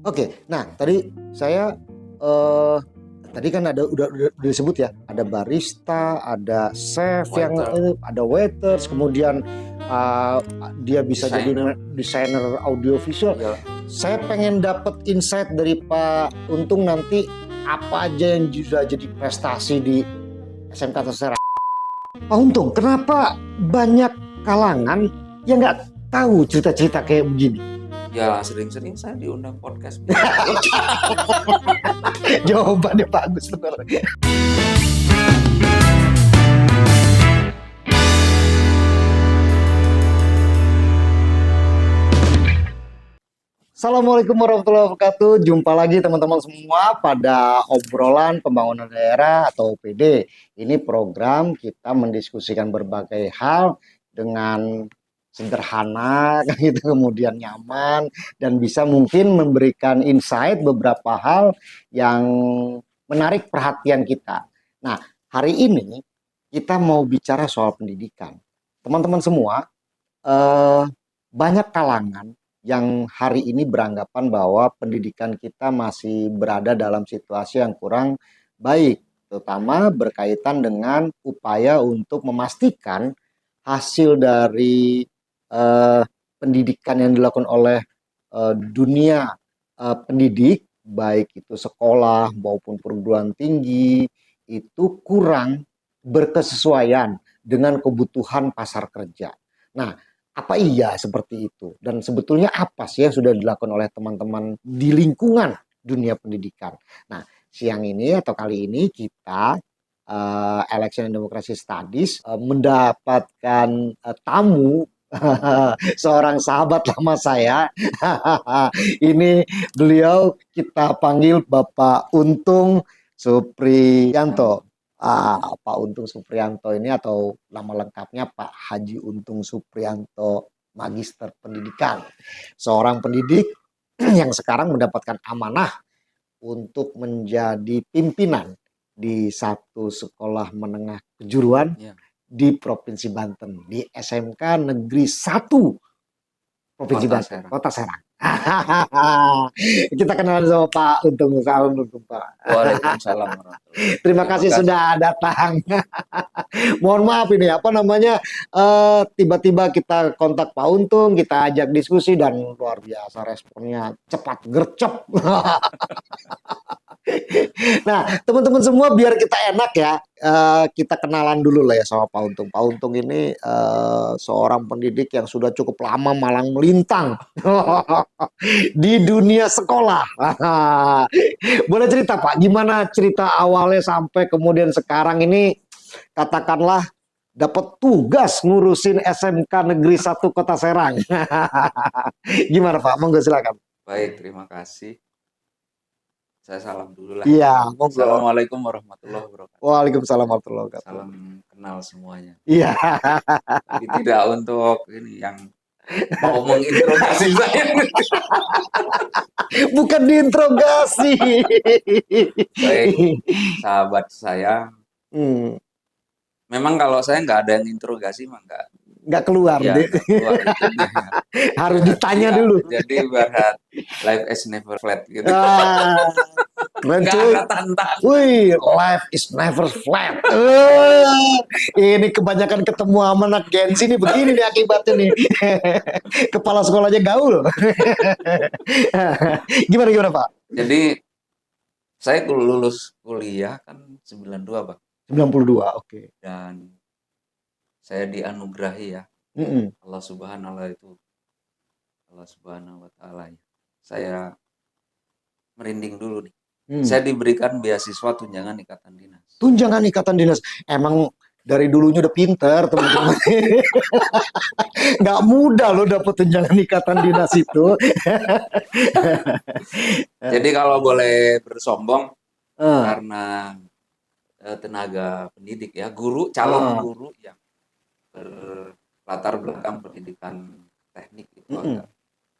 Oke, nah tadi saya tadi kan udah disebut ya, ada barista, ada chef yang Waiter, ada waiters, kemudian dia bisa jadi desainer. desainer audiovisual. Iya, Saya pengen dapat insight dari Pak Untung nanti apa aja yang sudah jadi prestasi di SMK Terserah. Pak Untung, kenapa banyak kalangan yang nggak tahu cerita-cerita kayak begini? ya sering-sering saya diundang podcast. Jawabannya bagus bener. Assalamualaikum warahmatullahi wabarakatuh. Jumpa lagi teman-teman semua pada obrolan pembangunan daerah atau OPD. Ini program kita mendiskusikan berbagai hal dengan sederhana, gitu, kemudian nyaman dan bisa mungkin memberikan insight beberapa hal yang menarik perhatian kita. Nah, hari ini kita mau bicara soal pendidikan. Teman-teman semua, eh, banyak kalangan yang hari ini beranggapan bahwa pendidikan kita masih berada dalam situasi yang kurang baik, terutama berkaitan dengan upaya untuk memastikan hasil dari eh, pendidikan yang dilakukan oleh dunia pendidik, baik itu sekolah maupun perguruan tinggi, itu kurang berkesesuaian dengan kebutuhan pasar kerja. Nah, apa iya seperti itu? Dan sebetulnya apa sih yang sudah dilakukan oleh teman-teman di lingkungan dunia pendidikan? Nah, siang ini atau kali ini kita Election and Democracy Studies mendapatkan tamu seorang sahabat lama saya. Ini beliau kita panggil Bapak Untung Supriyanto. Pak Untung Supriyanto ini atau nama lengkapnya Pak Haji Untung Supriyanto, Magister Pendidikan. Seorang pendidik yang sekarang mendapatkan amanah untuk menjadi pimpinan di satu sekolah menengah kejuruan Ya, di Provinsi Banten, di SMK Negeri 1 Provinsi Kota Banten, Serang. Kota Serang. Kita kenalan sama Pak Untung. Assalamualaikum Pak. Waalaikumsalam warahmatullahi. Terima Terima kasih kasih. sudah datang. Mohon maaf ini apa namanya, tiba-tiba kita kontak Pak Untung, kita ajak diskusi dan luar biasa responnya cepat gercep. Nah, teman-teman semua biar kita enak ya, kita kenalan dulu lah ya sama Pak Untung. Pak Untung ini seorang pendidik yang sudah cukup lama malang melintang di dunia sekolah. Boleh cerita Pak, gimana cerita awalnya sampai kemudian sekarang ini katakanlah dapat tugas ngurusin SMK Negeri 1 Kota Serang. Gimana Pak? Monggo silakan. Baik, terima kasih. Saya salam dulu lah. Iya, monggo. Assalamualaikum warahmatullahi wabarakatuh. Waalaikumsalam warahmatullahi wabarakatuh. Salam kenal semuanya. Iya. Tapi tidak untuk ini yang mau menginterogasi saya. Bukan diinterogasi. Baik, sahabat saya. Hmm, Memang kalau saya nggak ada yang interogasi, mah nggak keluar ya deh. nggak keluar itu dia. Harus ditanya Jadi, dulu. jadi ibarat life is never flat gitu. Ah, keren Nggak cuy. ada tantangan. Wih, life is never flat. Ini kebanyakan ketemu sama anak Gen Z nih begini nih akibatnya nih. Kepala sekolahnya gaul. Gimana gimana Pak? Jadi saya lulus kuliah kan 92 Bang. 92, oke. Dan saya dianugerahi ya Mm-mm. Allah Subhanahu wa taala ya. Saya merinding dulu nih. Saya diberikan beasiswa tunjangan ikatan dinas. Tunjangan ikatan dinas. Emang dari dulunya udah pinter teman-teman. Nggak mudah loh dapet tunjangan ikatan dinas itu. Jadi kalau boleh bersombong Ah, karena tenaga pendidik ya, calon ah, guru yang berlatar belakang pendidikan teknik itu mm-mm.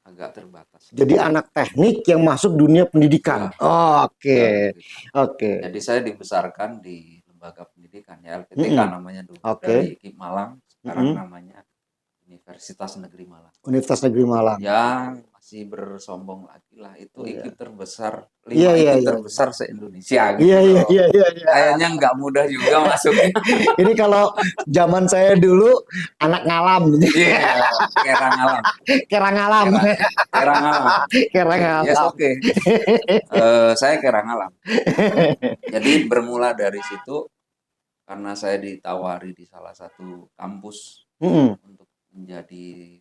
agak terbatas. Jadi anak teknik yang masuk dunia pendidikan. Ya, Oke, ya, pendidikan. oke. Jadi saya dibesarkan di lembaga pendidikan ya, LPTK Mm-mm. namanya dulu, Oke. dari KIP Malang, sekarang Mm-mm. namanya Universitas Negeri Malang. Universitas Negeri Malang. Yang si bersombong lagi lah, itu Iya. IKIP terbesar, Iya, 5 iya, IKIP iya. terbesar se-Indonesia Iya, gitu iya, loh. iya, iya, iya. Kayaknya nggak mudah juga masuknya. Ini kalau zaman saya dulu anak ngalam, Iya, Kerang Alam, kerang ngalam, Kerang, Kerang Alam. kerang Yes, ngalam. oke. Saya Kerang Alam. Jadi bermula dari situ karena saya ditawari di salah satu kampus Mm-mm, untuk menjadi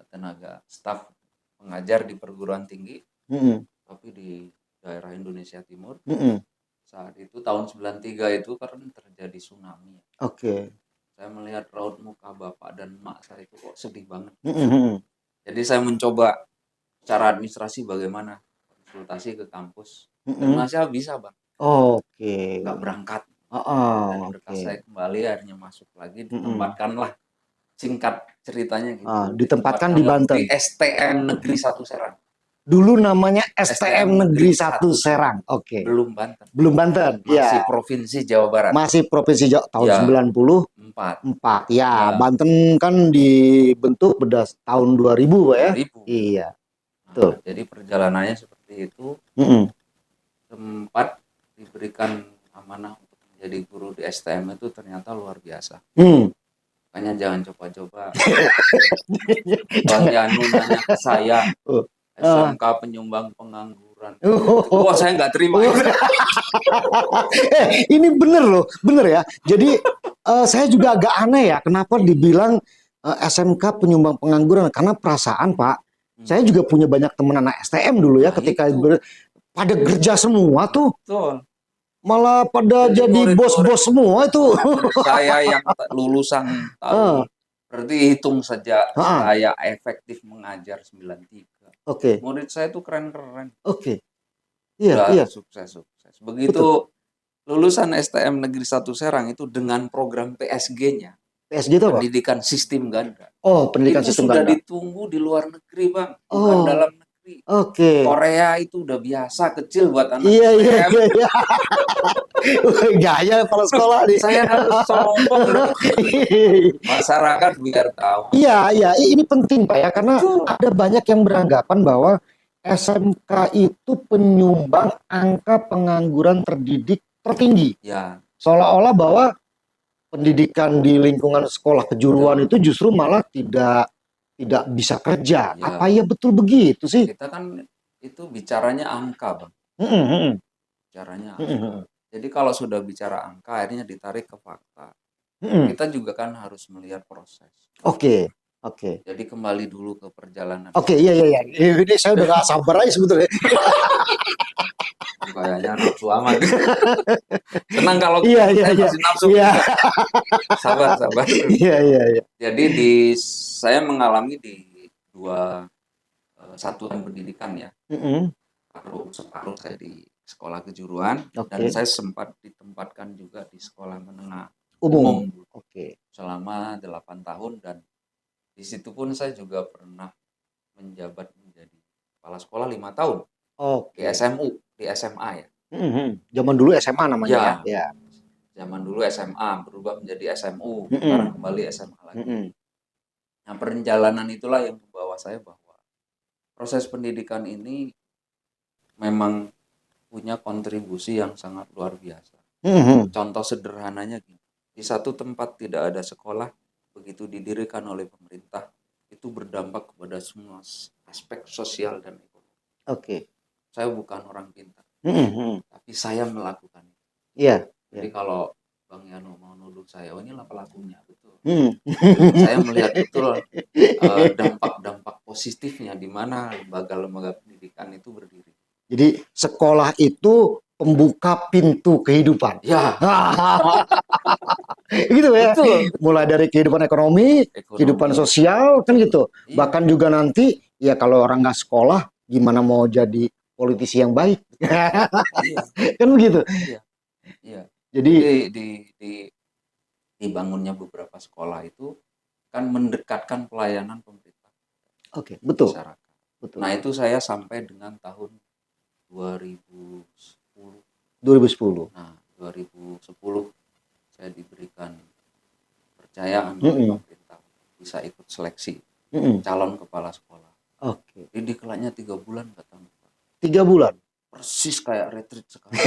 tenaga staf pengajar di perguruan tinggi, mm-mm, tapi di daerah Indonesia Timur. mm-mm. Saat itu tahun 93 itu karena terjadi tsunami. Oke. Saya melihat raut muka bapak dan emak saya itu kok sedih banget. Mm-mm, Jadi saya mencoba secara administrasi bagaimana konsultasi ke kampus dan mm-mm. masih bisa bang, Oke. nggak berangkat. Dan Oh, berkas oke. saya kembali akhirnya masuk lagi, Mm-mm. ditempatkanlah, singkat ceritanya gitu, Ditempatkan di ditempatkanlah Banten. di STM Negeri 1 Serang. Dulu namanya STM STM Negeri Negeri 1 1 Serang, Serang. Oke. belum Banten, Belum Banten. masih Ya. Provinsi Jawa Barat. Masih Provinsi Jawa tahun Ya, 94. 4. Ya, Ya, Banten kan dibentuk tahun 2000, Pak, ya. 2000. Iya, betul. Nah, jadi perjalanannya seperti itu, Mm-mm. sempat diberikan amanah untuk menjadi guru di STM itu ternyata luar biasa. Hmm. Makanya jangan coba-coba Bang Jangan. Yanu nanya ke saya, Oh. Ah. SMK penyumbang pengangguran. Wah, saya nggak terima itu. Ini bener loh, bener ya. Jadi saya juga agak aneh ya, kenapa dibilang SMK penyumbang pengangguran? Karena perasaan Pak, saya juga punya banyak teman anak STM dulu ya, Nah, ketika itu pada kerja semua tuh, betul. malah pada Jadi jadi murid-murid bos-bos semua itu. saya yang lulusan Ah, tahun, berarti hitung saja ah, saya efektif mengajar 93. oke, Murid saya tuh keren-keren. oke, iya, Udah iya, sukses-sukses. betul. Begitu lulusan STM Negeri 1 Serang itu dengan program PSG-nya, PSG itu apa? pendidikan sistem ganda. Oh, pendidikan Itu sistem sudah ganda. ditunggu di luar negeri, Bang, bukan Oh, dalam negeri. oke. Korea itu udah biasa kecil buat anak Iya, iya, STM. iya, iya. Gaya kepala sekolah nih. Saya harus sombong dong. Masyarakat biar tahu. Iya, iya, ini penting Pak ya, karena Betul. ada banyak yang beranggapan bahwa SMK itu penyumbang angka pengangguran terdidik tertinggi. Ya, Seolah-olah bahwa pendidikan di lingkungan sekolah kejuruan betul. itu justru malah tidak bisa kerja. Apa Ya, ya betul begitu sih? kita kan itu bicaranya angka, Bang. Mm-mm, Bicaranya angka. mm-mm, Jadi kalau sudah bicara angka, akhirnya ditarik ke fakta. mm-mm. Kita juga kan harus melihat proses. Oke, oke. Jadi kembali dulu ke perjalanan Oke, iya, iya, iya. Ini saya udah gak sabar aja sebetulnya. kayaknya nafsu amat. Senang kalau Iya, iya, saya iya. masih nafsu. Iya, Sabar, sabar. iya, iya, iya. Jadi saya mengalami di dua satuan pendidikan ya. Mm-mm. Separuh saya di sekolah kejuruan dan Oke. saya sempat ditempatkan juga di sekolah menengah Umum. umum Oke. selama 8 tahun, dan di situ pun saya juga pernah menjabat menjadi kepala sekolah 5 tahun di Oke. SMU, di SMA ya. Zaman dulu SMA namanya ya. Ya, Ya. zaman dulu SMA berubah menjadi SMU, Mm-mm. sekarang kembali SMA lagi. Mm-mm. Nah, perjalanan itulah yang membawa saya bahwa proses pendidikan ini memang punya kontribusi yang sangat luar biasa. Mm-mm. Contoh sederhananya gini, di satu tempat tidak ada sekolah, begitu didirikan oleh pemerintah, itu berdampak kepada semua aspek sosial dan ekonomi. Oke. Saya bukan orang pintar, Mm-mm. tapi saya melakukan itu. Iya. Jadi kalau Bang Yano mau nuduh saya, oh inilah pelakunya, betul. Mm. Saya melihat betul dampak-dampak positifnya di mana lembaga-lembaga pendidikan itu berdiri. Jadi sekolah itu pembuka pintu kehidupan. Ya, Gitu ya. betul. Mulai dari kehidupan ekonomi, kehidupan Ekonomi, sosial, kan betul. gitu. Iya, Bahkan juga nanti, ya kalau orang nggak sekolah, gimana mau jadi politisi yang baik? iya, Kan begitu. iya, iya. Jadi, Jadi dibangunnya beberapa sekolah itu kan mendekatkan pelayanan pemerintah oke, betul, masyarakat. betul. Nah, itu saya sampai dengan tahun 2010. 2010. Nah, 2010 saya diberikan kepercayaan oleh pemerintah bisa ikut seleksi Mm-mm. calon kepala sekolah. Oke. Jadi diklatnya 3 bulan kata Pak. 3 bulan. Persis kayak retreat sekarang.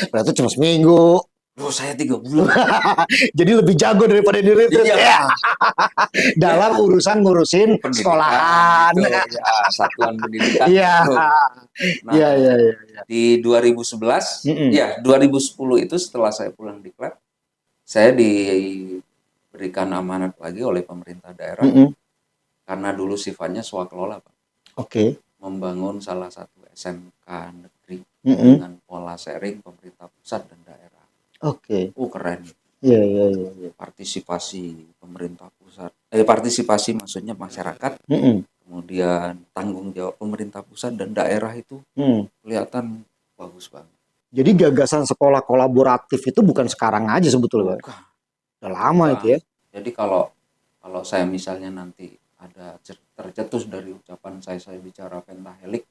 Berarti cuma seminggu. Loh saya 3 bulan. Jadi lebih jago daripada di retreat Iya. ya. Ya, Dalam urusan ngurusin pendidikan sekolahan. itu ya, satuan pendidikan Iya. itu. Nah, Iya, iya, iya. di 2011, Mm-mm. ya 2010 itu setelah saya pulang diklat, saya diberikan amanat lagi oleh pemerintah daerah Mm-mm. karena dulu sifatnya swakelola, Pak, Oke. membangun salah satu SMK negeri Mm-mm. dengan pola sharing pemerintah pusat dan daerah. Oke. Keren. Iya, iya, iya, iya. Partisipasi pemerintah pusat, partisipasi maksudnya masyarakat, Mm-mm. kemudian tanggung jawab pemerintah pusat dan daerah itu Mm. kelihatan bagus banget. Jadi gagasan sekolah kolaboratif itu bukan sekarang aja sebetulnya, Pak. Bukan, Udah lama itu bukan. ya. Jadi kalau kalau saya misalnya nanti ada tercetus dari ucapan saya bicara pentahelik,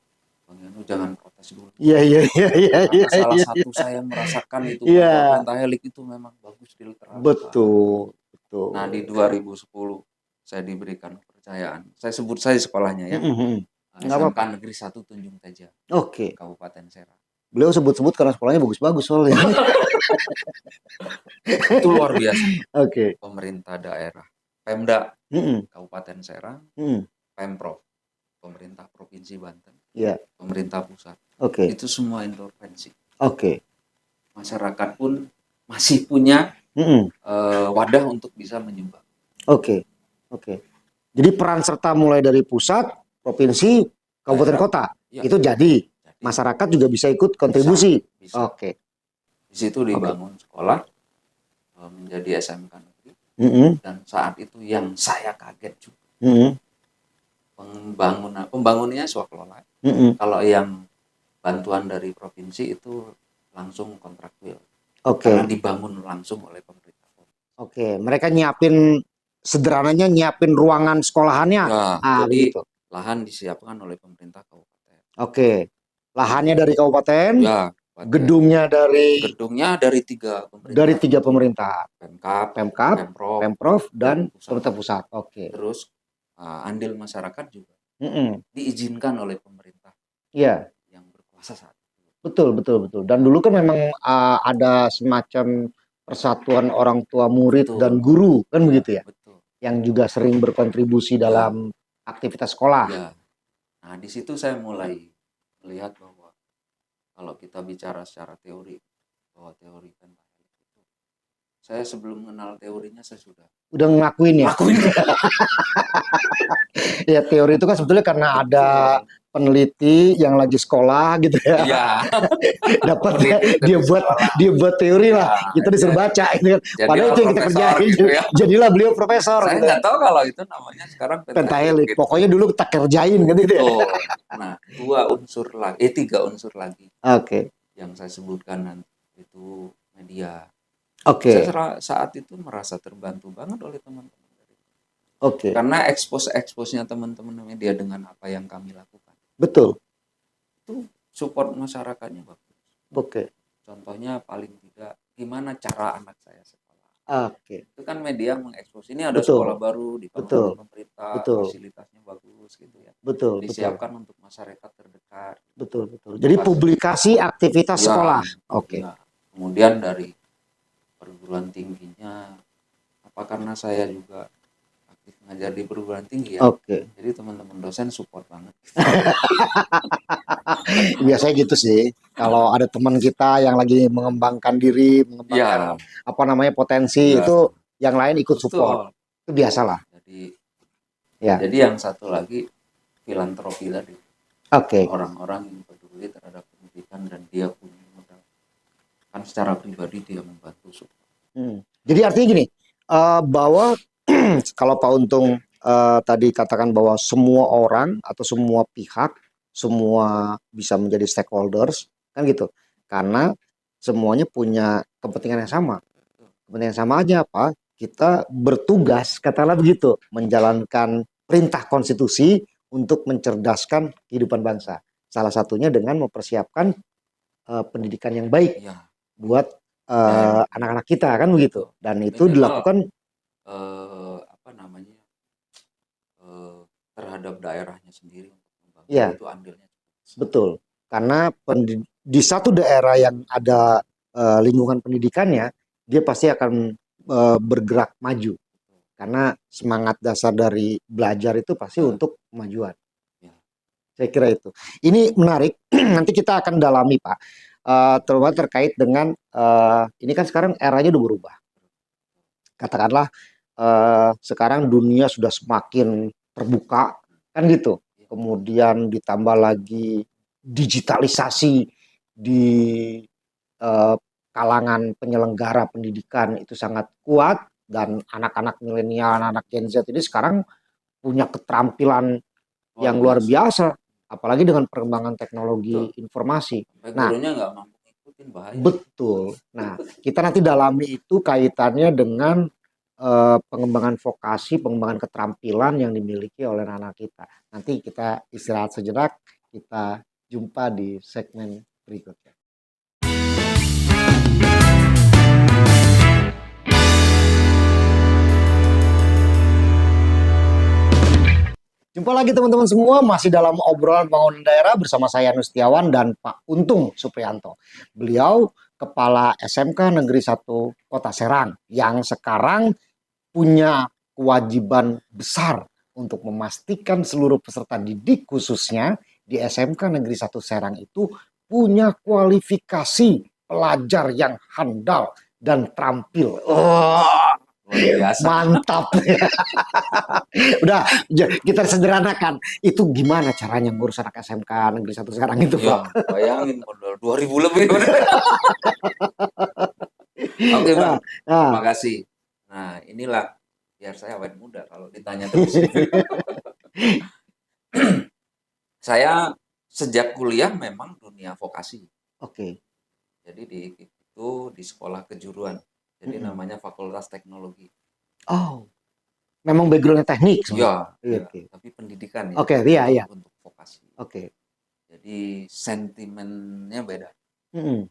Bang Yanu jangan protes dulu. Iya, iya, iya, iya, iya, Karena salah iya. satu saya merasakan itu Iya, bahwa pentahelik itu memang bagus diterapkan. betul, Nah, di betul. 2010 saya diberikan kepercayaan. Saya sebut saja sekolahnya ya. Mm-mm. Nggak SMK apa-apa. Negeri 1 Tunjung Teja, Oke. Kabupaten Serang. Beliau sebut-sebut karena sekolahnya bagus-bagus soalnya. Itu luar biasa. Oke. Pemerintah daerah, Pemda Mm-mm. Kabupaten Serang, Mm. Pemprov, pemerintah Provinsi Banten, Iya. pemerintah pusat. Oke. Itu semua intervensi. Oke. Masyarakat pun masih punya Mm-mm. wadah untuk bisa menyumbang. Oke. Oke. Jadi peran serta mulai dari pusat, provinsi, kabupaten Daerah, kota ya, itu jadi jadi masyarakat juga bisa ikut kontribusi. bisa. Oke. Di situ dibangun sekolah menjadi SMK negeri. Mm-mm. Dan saat itu yang saya kaget juga, Mm-mm. pembangunannya swakelola. Mm-mm. Kalau yang bantuan dari provinsi itu langsung kontraktual. Oke. Karena dibangun langsung oleh pemerintah. Oke, mereka nyiapin sederhananya nyiapin ruangan sekolahannya. Ya, Ah, jadi begitu. lahan disiapkan oleh pemerintah kabupaten. Oke. Lahannya Kemudian, dari kabupaten, ya, kabupaten. gedungnya Gedungnya dari 3 dari pemerintah. 3 pemerintah. Pemkab, Pemkap, Pemprov, Pemprov, dan pusat. pemerintah pusat. Oke. Terus andil masyarakat juga Mm-mm. diizinkan oleh pemerintah Iya, yang berkuasa saat itu. betul, betul, betul. Dan dulu kan memang ada semacam persatuan orang tua murid Betul. dan guru, kan Ya, begitu ya? betul. Yang juga sering berkontribusi Ya. dalam aktivitas sekolah. Ya. Nah, di situ saya mulai melihat bahwa kalau kita bicara secara teori, bahwa teori pentahelik itu, saya sebelum mengenal teorinya saya sudah Udah ngelakuin ya? lakuin. Ya teori itu kan sebetulnya karena ada peneliti yang lagi sekolah gitu ya. Iya. Dapat Peneliti dia dari buat sekolah. dia buat teori lah. Ya, Kita disuruh baca gitu kan. Padahal jadilah itu yang kita profesor kerjain. gitu ya. Jadilah beliau profesor Saya gitu. nggak tahu kalau itu namanya sekarang Pentahelik. gitu. Pokoknya dulu kita kerjain kan gitu ya. Betul. Nah, 3 unsur lagi Oke. yang saya sebutkan nanti itu media. Oke. Saya saat itu merasa terbantu banget oleh teman-teman. Oke. Karena expose-nya teman-teman media dengan apa yang kami lakukan. Betul. Itu support masyarakatnya bagus. Oke. Contohnya paling tidak gimana cara anak saya sekolah. Oke. Itu kan media mengekspos ini ada Betul. sekolah baru dibangun Betul. oleh pemerintah, Betul. fasilitasnya bagus gitu ya. Betul. Disiapkan untuk masyarakat terdekat. Betul. Betul. Jadi publikasi aktivitas Ya, sekolah. Oke. ya. Kemudian dari perguruan tingginya, apa karena saya juga aktif ngajar di perguruan tinggi ya. Oke. Jadi teman-teman dosen support banget. Biasanya gitu sih. Kalau ada teman kita yang lagi mengembangkan diri, mengembangkan apa namanya potensi Ya. itu yang lain ikut Betul. support. Itu biasalah. Jadi yang satu lagi filantropi tadi. Oke. Orang-orang yang peduli terhadap pendidikan dan dia punya modal. Kan secara pribadi dia membantu support. Jadi artinya gini, bahwa kalau Pak Untung tadi katakan bahwa semua orang atau semua pihak semua bisa menjadi stakeholders kan gitu, karena semuanya punya kepentingan yang sama. Kepentingan yang sama aja apa? Kita bertugas, katakanlah begitu, menjalankan perintah konstitusi untuk mencerdaskan kehidupan bangsa. Salah satunya dengan mempersiapkan pendidikan yang baik buat anak-anak kita kan begitu. Dan itu dilakukan terhadap daerahnya sendiri untuk membangun Iya, itu andilnya cukup besar. betul. Karena di satu daerah yang ada lingkungan pendidikannya, dia pasti akan bergerak maju. Karena semangat dasar dari belajar itu pasti Nah, untuk kemajuan. ya, Saya kira itu. Ini menarik. Nanti kita akan dalami, Pak. Terutama terkait dengan ini kan sekarang eranya udah berubah. Katakanlah sekarang dunia sudah semakin terbuka, kan gitu. ya, Kemudian ditambah lagi digitalisasi di eh, kalangan penyelenggara pendidikan itu sangat kuat, ya, dan anak-anak milenial, anak-anak Gen Z ini sekarang punya keterampilan luar yang luar biasa. biasa, apalagi dengan perkembangan teknologi Betul. informasi. Sampai Nah, gurunya nggak mampu ngikutin, bahaya itu. betul. Nah, kita nanti dalami itu kaitannya dengan pengembangan vokasi, pengembangan keterampilan yang dimiliki oleh anak kita. Nanti kita istirahat sejenak, kita jumpa di segmen berikutnya. Jumpa lagi teman-teman semua, masih dalam obrolan bangunan daerah bersama saya Nustiawan dan Pak Untung Supriyanto. Beliau Kepala SMK Negeri 1 Kota Serang yang sekarang punya kewajiban besar untuk memastikan seluruh peserta didik khususnya di SMK Negeri 1 Serang itu punya kualifikasi pelajar yang handal dan terampil. Oh, Luar biasa. mantap. Udah, kita sederhanakan. Itu gimana caranya ngurus anak SMK Negeri 1 Serang itu, Ya, Pak? bayangin modal 2000 lebih. Oke Bang, Nah, terima nah. kasih. Nah, inilah biar saya awet muda kalau ditanya terus. Saya sejak kuliah memang dunia vokasi. Oke. Jadi itu di sekolah kejuruan. Jadi Mm-mm. namanya Fakultas Teknologi. Oh, memang backgroundnya teknik Ya, sebenarnya. Iya, ya, oke. tapi pendidikan ya Oke, iya, iya. untuk vokasi. Oke. Jadi sentimennya beda, Mm-mm.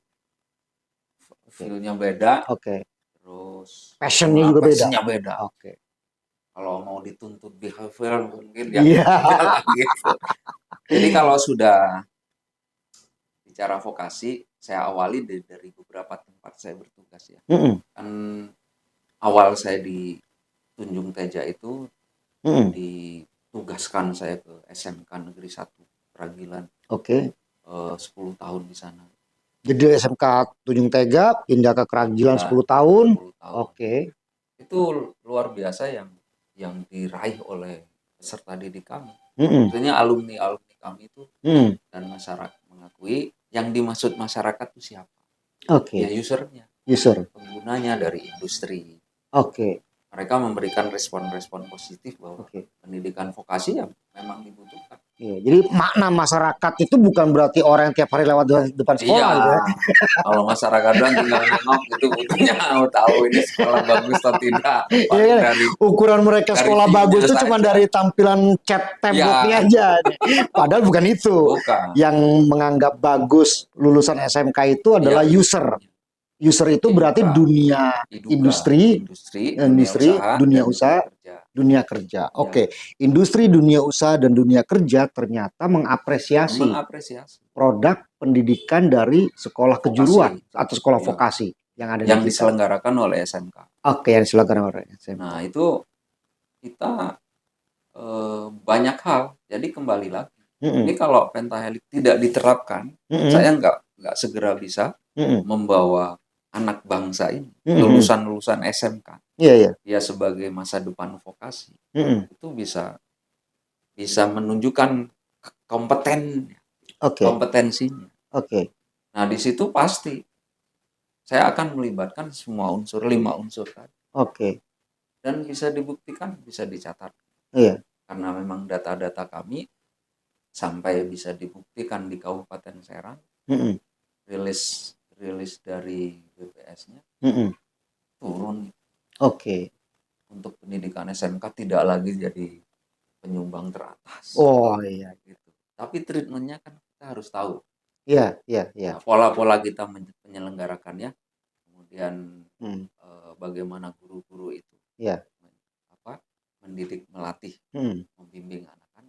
Oke. feel-nya beda, Oke. terus Passionnya juga beda. passion-nya beda. Oke. Kalau mau dituntut behavior mungkin ya Iya. beda lagi gitu. Jadi kalau sudah bicara vokasi, saya awali dari beberapa tempat saya bertugas ya. Mm-mm. Kan awal saya di Tunjung Teja itu Mm-mm. ditugaskan saya ke SMK Negeri 1 Pragilan, Oke. 10 tahun di sana. Jadi SMK Tunjung Tega pindah ke Keragilan Pragilan 10 tahun. 10 tahun. Oke. Itu luar biasa yang diraih oleh peserta didik kami. Mm-mm. Maksudnya alumni-alumni kami itu Mm. dan masyarakat mengakui yang dimaksud masyarakat itu siapa? Ya Oke. usernya, User. penggunanya dari industri. Oke. Mereka memberikan respon-respon positif bahwa Oke. pendidikan vokasi ya memang dibutuhkan. Iya, jadi makna masyarakat itu bukan berarti orang yang tiap hari lewat depan Iya, sekolah gitu ya. kalau masyarakat doang tinggal nengok itu butuhnya mau tahu ini sekolah bagus atau tidak. Iya Paling kan? Ukuran mereka dari sekolah bagus view-nya itu cuma saja. dari tampilan cat temboknya Ya, aja. Padahal bukan itu. bukan. Yang menganggap bagus lulusan SMK itu Iya, adalah user. User itu berarti Iduka, dunia industri, dunia dunia usaha, kerja. dunia kerja. Ya, Oke, industri, dunia usaha, dan dunia kerja ternyata mengapresiasi mengapresiasi produk pendidikan dari sekolah kejuruan vokasi. atau sekolah Ya, vokasi yang ada di yang kita. diselenggarakan oleh SMK. Oke, yang silakan oleh SMK. Nah, itu kita banyak hal. Jadi kembali lagi. Ini Mm-mm. kalau pentahelik tidak diterapkan, Mm-mm. saya nggak segera bisa Mm-mm. membawa anak bangsa ini, Mm-mm. lulusan-lulusan SMK, Iya, iya. ya sebagai masa depan vokasi, Mm-mm. itu bisa bisa menunjukkan kompeten Oke, kompetensinya. oke. Nah, di situ pasti saya akan melibatkan semua unsur, 5 unsur tadi. Oke. Dan bisa dibuktikan, bisa dicatat. Iya. Karena memang data-data kami sampai bisa dibuktikan di Kabupaten Serang, Mm-mm. rilis rilis dari BPS-nya Mm-mm. turun Oke. untuk pendidikan SMK, tidak lagi jadi penyumbang teratas. Oh, iya. Gitu. Tapi treatmentnya kan kita harus tahu. Iya, iya, iya. Nah, pola-pola kita menyelenggarakannya, kemudian Mm. bagaimana guru-guru itu Iya. mendidik, melatih, Mm. membimbing anak-anak.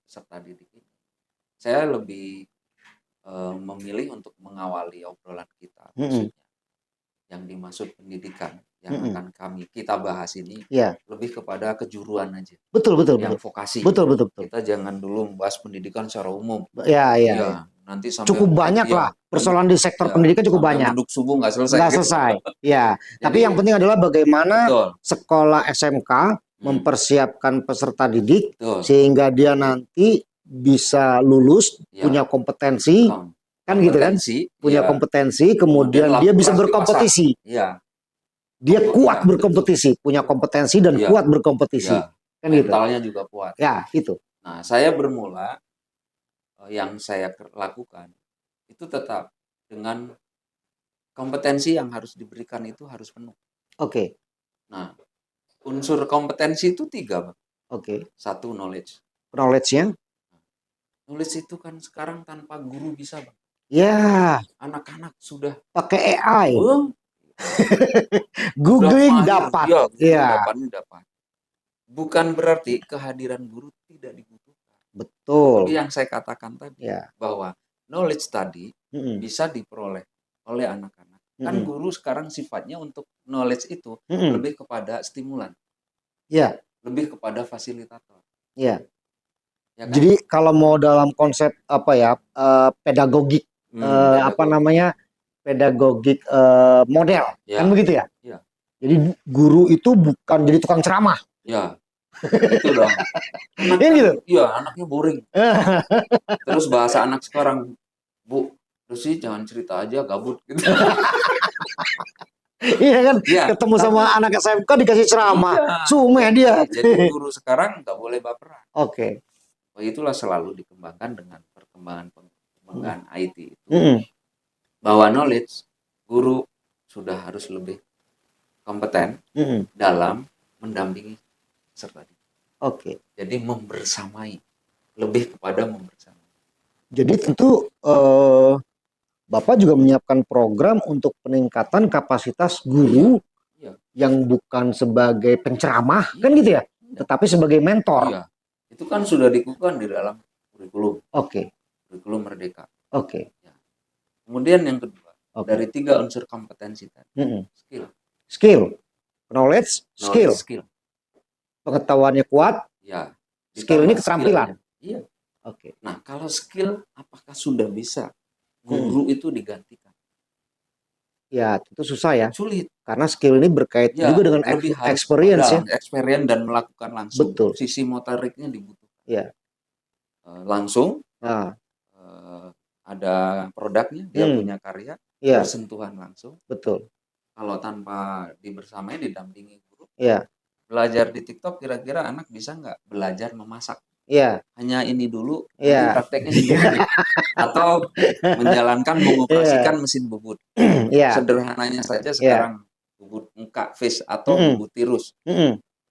peserta didik ini, saya lebih memilih untuk mengawali obrolan kita, Mm-mm. maksudnya yang dimaksud pendidikan yang Mm-mm. akan kita bahas ini Ya, lebih kepada kejuruan aja, betul betul yang betul. vokasi. Betul betul betul. Kita jangan dulu membahas pendidikan secara umum. Ya, ya, ya. Ya, nanti sampai Cukup banyak lah persoalan di sektor ya, pendidikan cukup sampai banyak. menduk subuh nggak selesai. Nggak Gitu. selesai. Ya, tapi yang Jadi, penting adalah bagaimana betul, sekolah SMK mempersiapkan peserta didik betul. sehingga dia nanti bisa lulus, Ya, punya kompetensi, kan gitu kan? kompetensi, Punya ya, kompetensi, kemudian dia bisa laku di pasar. berkompetisi. Ya, Dia kuat ya, berkompetisi, punya kompetensi dan ya, kuat berkompetisi. ya, Kan gitu. mentalnya juga kuat. Ya, itu. Nah, saya bermula yang saya lakukan itu tetap dengan kompetensi yang harus diberikan itu harus penuh. Oke. Nah, unsur kompetensi itu 3, Bang. Oke. 1, knowledge. Knowledge-nya? Knowledge itu kan sekarang tanpa guru bisa, Bang. Ya, Anak-anak sudah pakai AI. sudah Googling mahir. dapat. Ya, Ya, dapat. Bukan berarti kehadiran guru tidak dibutuhkan. betul. Tapi yang saya katakan tadi, Ya. bahwa knowledge tadi Mm-mm. bisa diperoleh oleh anak-anak. Kan Mm-mm. guru sekarang sifatnya untuk knowledge itu Mm-mm. lebih kepada stimulan, Ya, lebih kepada fasilitator. ya. Ya kan? Jadi kalau mau dalam konsep apa ya, pedagogik, apa namanya, pedagogik model, Ya. kan begitu ya? Ya. Jadi guru itu bukan jadi tukang ceramah. Ya, itu dong. Iya gitu. Iya, anaknya boring. Terus bahasa anak sekarang, Bu, terus sih jangan cerita aja, gabut gitu. Iya kan, Ya, ketemu sama anak SMK dikasih ceramah, iya. sumeh dia. Jadi guru sekarang nggak boleh baperan. Oke. Itulah selalu dikembangkan dengan perkembangan IT itu. Mm-mm. Bahwa knowledge, guru sudah harus lebih kompeten Mm-mm. dalam mendampingi peserta didik. Oke. Jadi membersamai, lebih kepada membersamai. Jadi tentu Bapak juga menyiapkan program untuk peningkatan kapasitas guru Iya. yang bukan sebagai penceramah, kan gitu ya, tetapi sebagai mentor. Iya. Itu kan sudah dikukuhkan di dalam kurikulum. Oke. Kurikulum Merdeka. Oke. Ya. Kemudian yang kedua, dari 3 unsur kompetensi tadi, skill, knowledge, skill. Pengetahuannya kuat. Ya. Skill ini keterampilan. Iya. Oke. Nah, kalau skill apakah sudah bisa guru itu digantikan? Ya, tentu susah ya. Sulit. Karena skill ini berkait juga dengan experience ya. Experience dan melakukan langsung. Betul. Sisi motoriknya dibutuhkan. Ya. Langsung. Ada produknya, dia punya karya, bersentuhan langsung. Betul. Kalau tanpa dibersamai, didampingi guru. Ya. Belajar di TikTok, kira-kira anak bisa nggak belajar memasak? Iya. Hanya ini dulu, nanti prakteknya sendiri. Atau menjalankan, mengoperasikan mesin bubut. Sederhananya saja sekarang bubut muka, face, atau bubut tirus.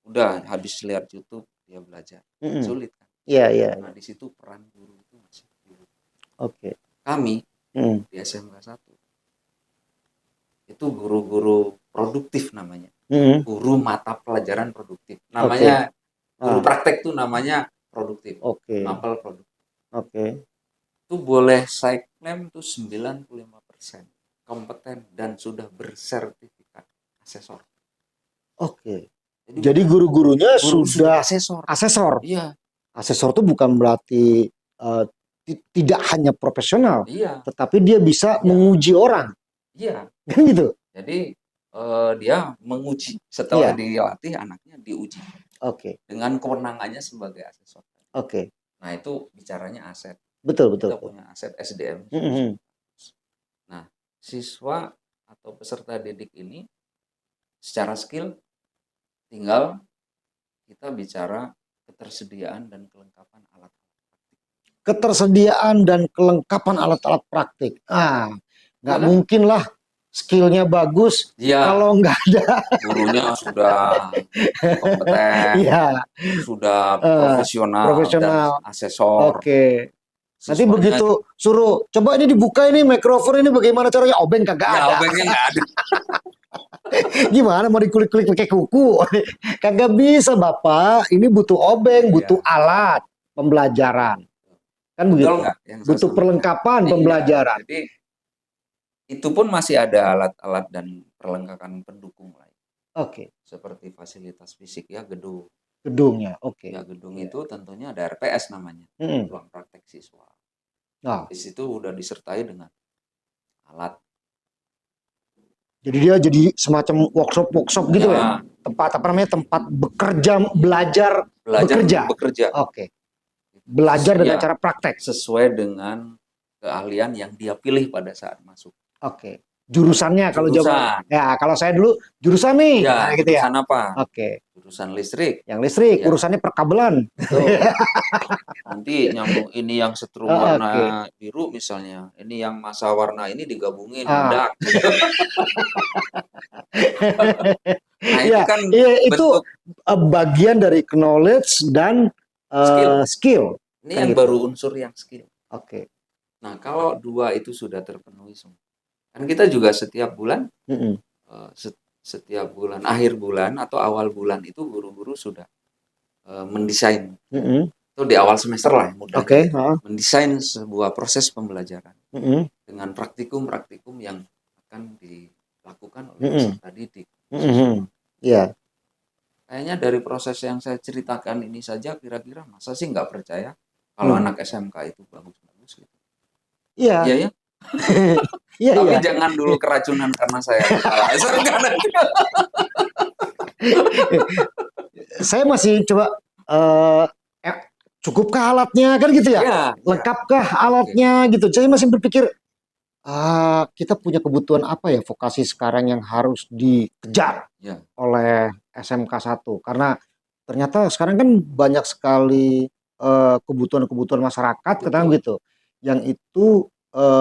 Udah habis lihat YouTube, dia belajar. Sulit kan? Iya. Nah, di situ peran guru itu masih. Oke. Kami di SMK 1 itu guru-guru produktif namanya. Guru mata pelajaran produktif. Namanya guru praktek tuh namanya produktif. Mapel produktif. Itu boleh saya klaim tuh 95% kompeten dan sudah bersertifikat asesor. Jadi guru-gurunya sudah asesor. Iya. Asesor itu bukan berarti tidak hanya profesional, tetapi dia bisa menguji orang. Iya. Kan gitu. Jadi dia menguji setelah dilatih, anaknya diuji. Dengan kewenangannya sebagai asesor. Nah, itu bicaranya aset. Betul. Kita punya aset SDM. Nah, siswa atau peserta didik ini secara skill tinggal kita bicara ketersediaan dan kelengkapan alat. Ketersediaan dan kelengkapan alat-alat praktik. Nggak mungkin lah skillnya bagus kalau nggak ada. Gurunya sudah kompeten, sudah profesional, dan asesor. Nanti begitu suruh, coba ini dibuka ini microphone ini bagaimana caranya, obeng kagak ada. Obengnya nggak ada. Gimana mau dikulik-kulik pakai kuku? Kagak bisa Bapak, ini butuh obeng, butuh alat. pembelajaran. Kan begitu. Betul nggak yang saya Butuh sampaikan? perlengkapan Iya, pembelajaran. Jadi itu pun masih ada alat-alat dan perlengkapan pendukung lain. Oke. Seperti fasilitas fisik ya, gedung. Gedungnya, oke. Ya, gedung itu tentunya ada RPS namanya, ruang praktek siswa. Nah, Di situ udah disertai dengan alat. jadi dia jadi semacam workshop gitu ya? Tempat apa namanya? Tempat bekerja, belajar bekerja. Oke. Belajar dengan cara praktek. Sesuai dengan keahlian yang dia pilih pada saat masuk. Oke. Jurusannya kalau zaman ya kalau saya dulu jurusan nih, ya, gitu jurusan ya. apa? Oke. Jurusan listrik. Yang listrik, ya. urusannya perkabelan. Nanti nyambung ini yang setrum warna biru misalnya, ini yang masa warna ini digabungin meledak. Nah, itu kan itu bagian dari knowledge dan skill. Ini kan yang gitu. Baru unsur yang skill. Oke. Nah, kalau dua itu sudah terpenuhi semua, kan kita juga setiap bulan, setiap bulan, akhir bulan atau awal bulan itu guru-guru sudah mendesain. Itu di awal semester lah, mudahnya. Mendesain sebuah proses pembelajaran dengan praktikum-praktikum yang akan dilakukan oleh peserta didik. Iya. Kayaknya dari proses yang saya ceritakan ini saja, kira-kira masa sih nggak percaya kalau anak SMK itu bagus-bagus gitu. Iya. Iya ya. Tapi jangan dulu keracunan karena saya kepala SMK. Saya masih coba cukupkah alatnya kan gitu ya? Lengkapkah alatnya gitu. Saya masih berpikir kita punya kebutuhan apa ya vokasi sekarang yang harus dikejar oleh SMK 1 karena ternyata sekarang kan banyak sekali kebutuhan-kebutuhan masyarakat katanya gitu yang itu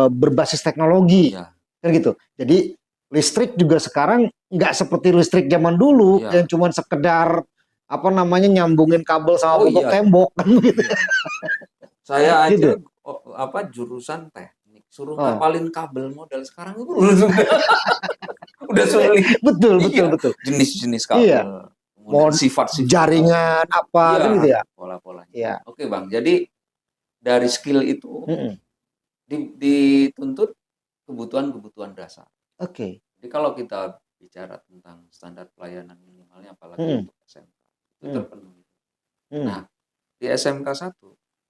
berbasis teknologi kan gitu. Jadi listrik juga sekarang nggak seperti listrik zaman dulu yang cuma sekedar apa namanya nyambungin kabel sama tembok kan gitu. Saya aja jurusan teknik suruh ngapalin kabel model sekarang itu udah sulit. Betul. Jenis-jenis kabel. Sifat-sifat jaringan apa kan gitu ya. Pola-polanya. Oke Bang, jadi dari skill itu dituntut kebutuhan-kebutuhan dasar. Oke. Jadi kalau kita bicara tentang standar pelayanan minimalnya apalagi untuk SMK itu terpenuhi. Nah, di SMK 1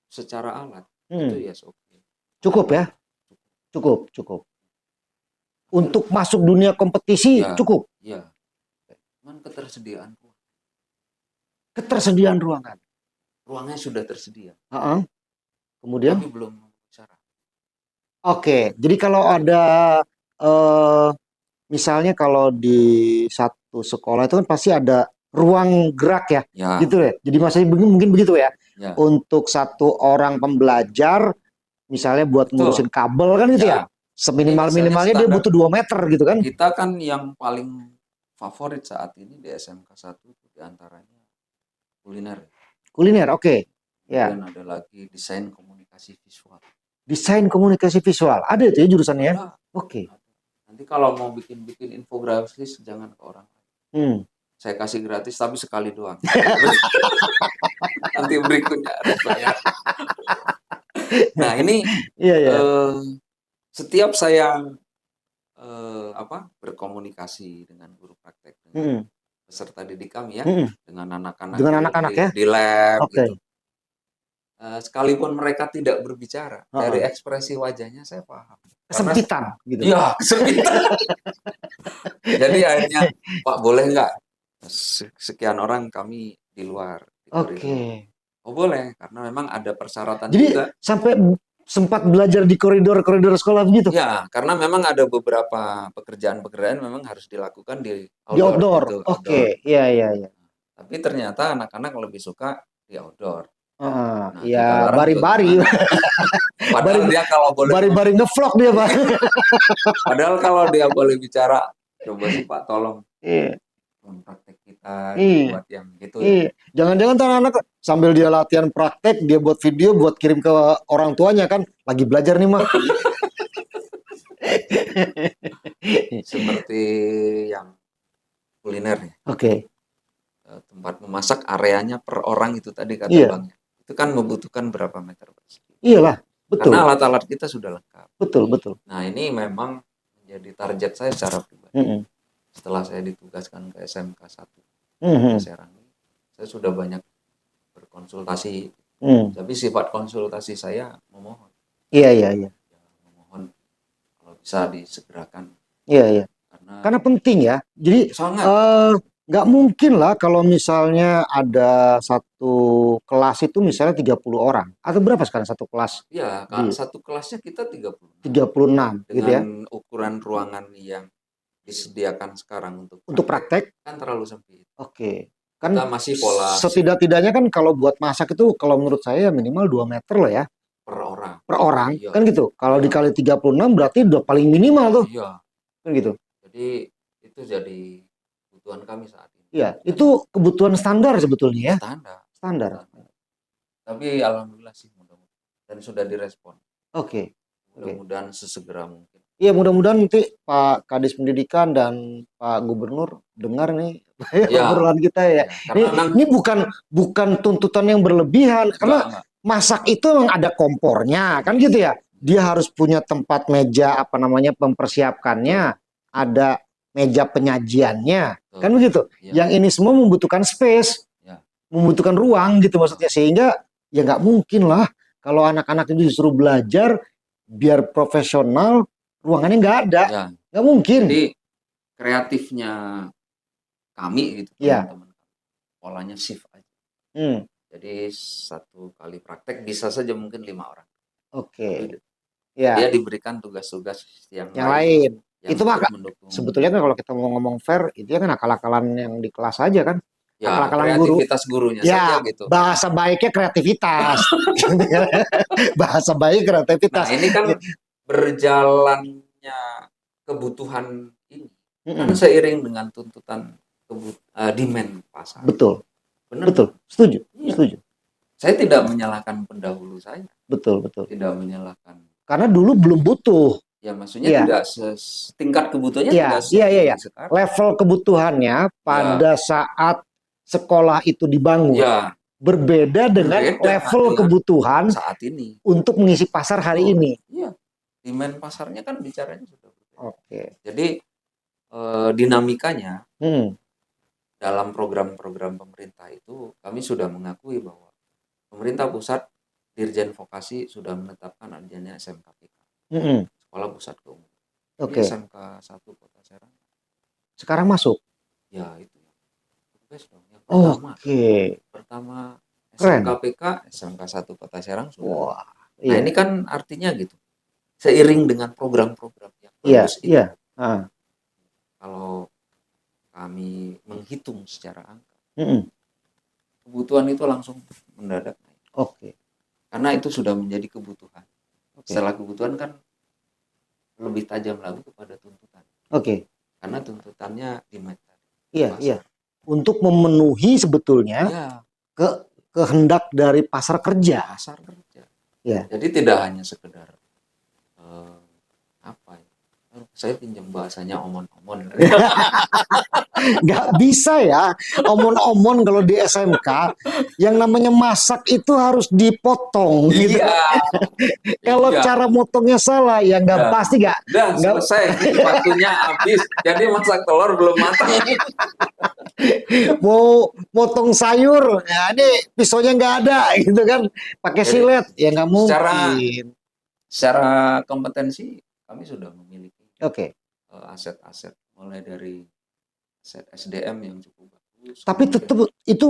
secara alat itu oke. Cukup ya? Cukup. Untuk masuk dunia kompetisi cukup. Iya. Cuman ketersediaan ruangan. Ruangnya sudah tersedia. Kemudian? Tapi belum syarat. Oke, jadi kalau ada misalnya kalau di satu sekolah itu kan pasti ada ruang gerak ya. Gitu ya. Jadi masih mungkin begitu ya. Untuk satu orang pembelajar misalnya buat ngurusin kabel kan gitu ya. Seminimal-minimalnya dia butuh 2 meter gitu kan. Kita kan yang paling favorit saat ini di SMK 1 diantaranya kuliner, oke. Dan ada lagi desain komunikasi visual. Desain komunikasi visual, ada itu ya jurusannya? Oke. Nanti kalau mau bikin infografis jangan ke orang lain. Saya kasih gratis tapi sekali doang. Nanti berikutnya harus bayar. Nah ini setiap saya berkomunikasi dengan guru praktek dengan peserta didik kami ya, dengan anak-anak di lab gitu. Sekalipun mereka tidak berbicara, dari ekspresi wajahnya saya paham. Kesempitan gitu. Iya, kesempitan. Jadi akhirnya, Pak boleh nggak sekian orang kami di luar. Oke. Oh boleh, karena memang ada persyaratan jadi, juga. Sampai sempat belajar di koridor sekolah begitu? Ya, karena memang ada beberapa pekerjaan memang harus dilakukan di outdoor. Gitu, Oke, iya. Tapi ternyata anak-anak lebih suka di outdoor. Ya bari-bari. Padahal dia kalau boleh bari-bari ngevlog dia Pak. Padahal kalau dia boleh bicara, coba sih Pak tolong. Praktek kita buat yang gitu ya. Jangan-jangan anak-anak sambil dia latihan praktek, dia buat video buat kirim ke orang tuanya kan, lagi belajar nih mah. Seperti yang kuliner ya. Oke. Tempat memasak areanya per orang itu tadi kata Bang. itu kan membutuhkan berapa meter persegi. Iyalah, betul. Karena alat-alat kita sudah lengkap. Betul, betul. Nah, ini memang menjadi target saya secara pribadi. Setelah saya ditugaskan ke SMK 1 Serang, saya sudah banyak berkonsultasi. Tapi sifat konsultasi saya memohon. Iya. Memohon kalau bisa disegerakan. Iya. Karena penting ya. Jadi nggak mungkin lah kalau misalnya ada satu kelas itu misalnya 30 orang. Atau berapa sekarang satu kelas? Iya, kan satu kelasnya kita 36. 36 gitu ya. Dengan ukuran ruangan yang disediakan sekarang untuk praktek kan terlalu sempit. Oke. Kan kita masih pola setidak-tidaknya kan kalau buat masak itu kalau menurut saya minimal 2 meter loh ya. Per orang. Iya. Kan gitu. Kalau dikali 36 berarti udah paling minimal tuh. Iya. Kan gitu. Jadi itu jadi kebutuhan kami saat ini. Iya, itu kebutuhan standar sebetulnya ya. Standar. Tapi alhamdulillah sih mudah-mudahan dan sudah direspon. Oke. Mudah-mudahan sesegera mungkin. Iya, mudah-mudahan nanti Pak Kadis Pendidikan dan Pak Gubernur dengar nih obrolan kita ya. Ini bukan tuntutan yang berlebihan karena masak itu memang ada kompornya kan gitu ya. Dia harus punya tempat meja mempersiapkannya, ada meja penyajiannya, kan begitu. Yang ini semua membutuhkan space, membutuhkan ruang gitu maksudnya, sehingga ya nggak mungkin lah kalau anak-anak itu disuruh belajar biar profesional ruangannya nggak ada, nggak mungkin. Jadi kreatifnya kami gitu teman-teman, polanya shift aja. Jadi satu kali praktek bisa saja mungkin 5 orang. Oke. Dia diberikan tugas-tugas yang lain. Itu mah sebetulnya kan kalau kita mau ngomong fair, itu kan akal-akalan yang di kelas aja kan. Ya, kreativitas gurunya saja gitu. Bahasa baiknya kreativitas. Bahasa baik kreativitas. Nah, ini kan berjalannya kebutuhan ini kan seiring dengan tuntutan demand pasar. Betul. Benar. Betul. Setuju. Saya tidak menyalahkan pendahulu saya. Betul. Tidak menyalahkan. Karena dulu belum butuh. Ya maksudnya tidak tingkat kebutuhannya tidak sekarang. Level kebutuhannya pada saat sekolah itu dibangun berbeda dengan level kebutuhan saat ini untuk mengisi pasar hari ini. Iya. Demand pasarnya kan bicaranya sudah berbeda. Oke. Jadi dinamikanya dalam program-program pemerintah itu kami sudah mengakui bahwa pemerintah pusat Dirjen Vokasi sudah menetapkan adanya SMKPK. Sekolah Pusat Keunggulan. Oke. SMK 1 Kota Serang. Sekarang masuk? Ya itu. Pertama SMKPK, SMK 1 Kota Serang sudah. Wah, nah ini kan artinya gitu. Seiring dengan program-program yang bagus itu. Kalau kami menghitung secara angka, kebutuhan itu langsung mendadak naik. Oke. Karena itu sudah menjadi kebutuhan. Setelah kebutuhan kan lebih tajam lagi kepada tuntutan. Oke. Karena tuntutannya demand. Iya. Untuk memenuhi sebetulnya kehendak dari pasar kerja. Ya. Jadi tidak hanya sekedar saya pinjam bahasanya omon-omon. Nggak bisa ya omon-omon kalau di SMK. Yang namanya masak itu harus dipotong gitu. Kalau cara motongnya salah ya nggak pasti nggak selesai waktunya habis. Jadi masak telur belum matang. Mau motong sayur, ya ini pisaunya nggak ada gitu kan, pakai silet ya nggak mungkin. Secara kompetensi kami sudah memiliki aset-aset mulai dari aset SDM yang cukup bagus. Tapi tetap itu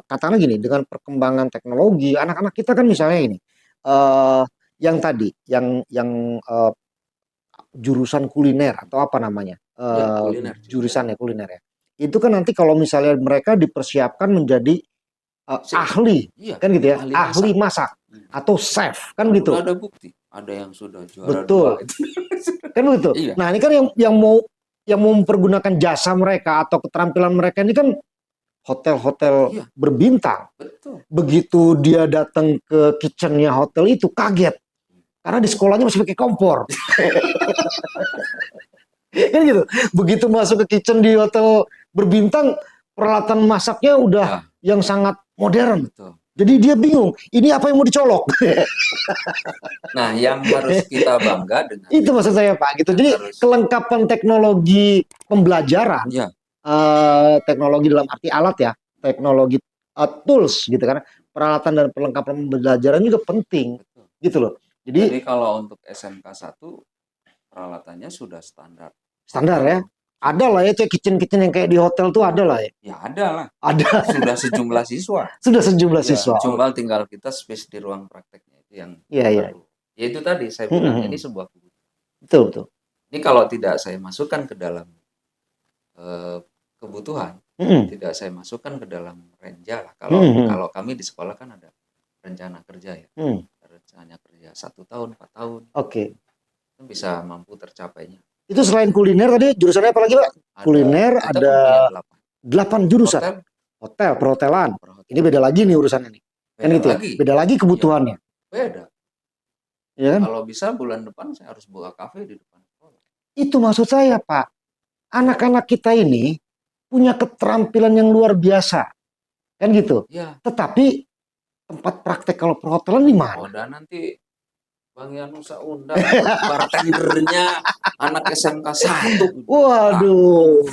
katakanlah gini, dengan perkembangan teknologi anak-anak kita kan misalnya ini yang tadi yang jurusan kuliner atau apa namanya jurusannya kuliner ya. Itu kan nanti kalau misalnya mereka dipersiapkan menjadi ahli, kan gitu ya, ahli masak atau chef, kan gitu. Ada bukti, ada yang sudah juara. Betul, kan begitu. Nah ini kan yang mau mempergunakan jasa mereka atau keterampilan mereka ini kan hotel-hotel berbintang. Betul. Begitu dia datang ke kitchennya hotel itu kaget, karena di sekolahnya masih pakai kompor. Kan gitu. Begitu masuk ke kitchen di hotel berbintang, peralatan masaknya udah yang sangat modern. Betul. Jadi dia bingung, ini apa yang mau dicolok? Nah, yang harus kita bangga dengan Itu maksud saya Pak, gitu. Jadi kelengkapan teknologi pembelajaran, ya, teknologi dalam arti alat ya, teknologi tools gitu kan, peralatan dan perlengkapan pembelajaran juga penting, betul. gitu loh. Jadi kalau untuk SMK 1 peralatannya sudah standar. Standar ya. Ada lah ya, cek kitchen-kitchen yang kayak di hotel tuh ada lah ya. Ya ada lah. Ada. Sudah sejumlah siswa. Sudah sejumlah ya, siswa. Cuma tinggal kita space di ruang prakteknya itu yang perlu. Ya itu tadi saya bilang ini sebuah kebutuhan. Betul, betul. Ini kalau tidak saya masukkan ke dalam kebutuhan, tidak saya masukkan ke dalam renja lah. Kalau kami di sekolah kan ada rencana kerja ya. Rencana kerja 1 tahun, 4 tahun. Oke. Bisa mampu tercapainya. Itu selain kuliner tadi jurusannya apa lagi Pak? Kuliner ada 8 jurusan. Hotel, perhotelan. Ini beda lagi nih urusannya nih. Kan gitu ya? Beda lagi kebutuhannya. Beda. Ya kan? Kalau bisa bulan depan saya harus buka kafe di depan sekolah. Itu maksud saya Pak. Anak-anak kita ini punya keterampilan yang luar biasa. Kan gitu? Ya. Tetapi tempat praktek kalau perhotelan di mana? Udah nanti Bang Yanusa undang bartendernya anak SMK 1. Waduh.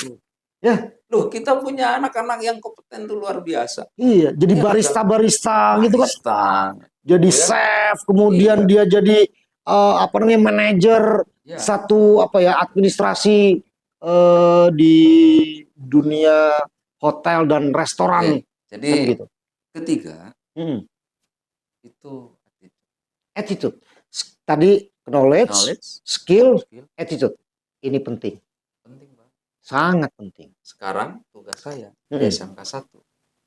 Ya. Loh, kita punya anak-anak yang kompeten tuh luar biasa. Iya, jadi barista-barista gitu kan. Jadi chef, kemudian dia jadi apa namanya manajer satu apa ya administrasi di dunia hotel dan restoran. Jadi kan gitu. Ketiga itu attitude. Tadi knowledge, skill, attitude. Ini penting. Penting banget. Sangat penting. Sekarang tugas saya di SMK 1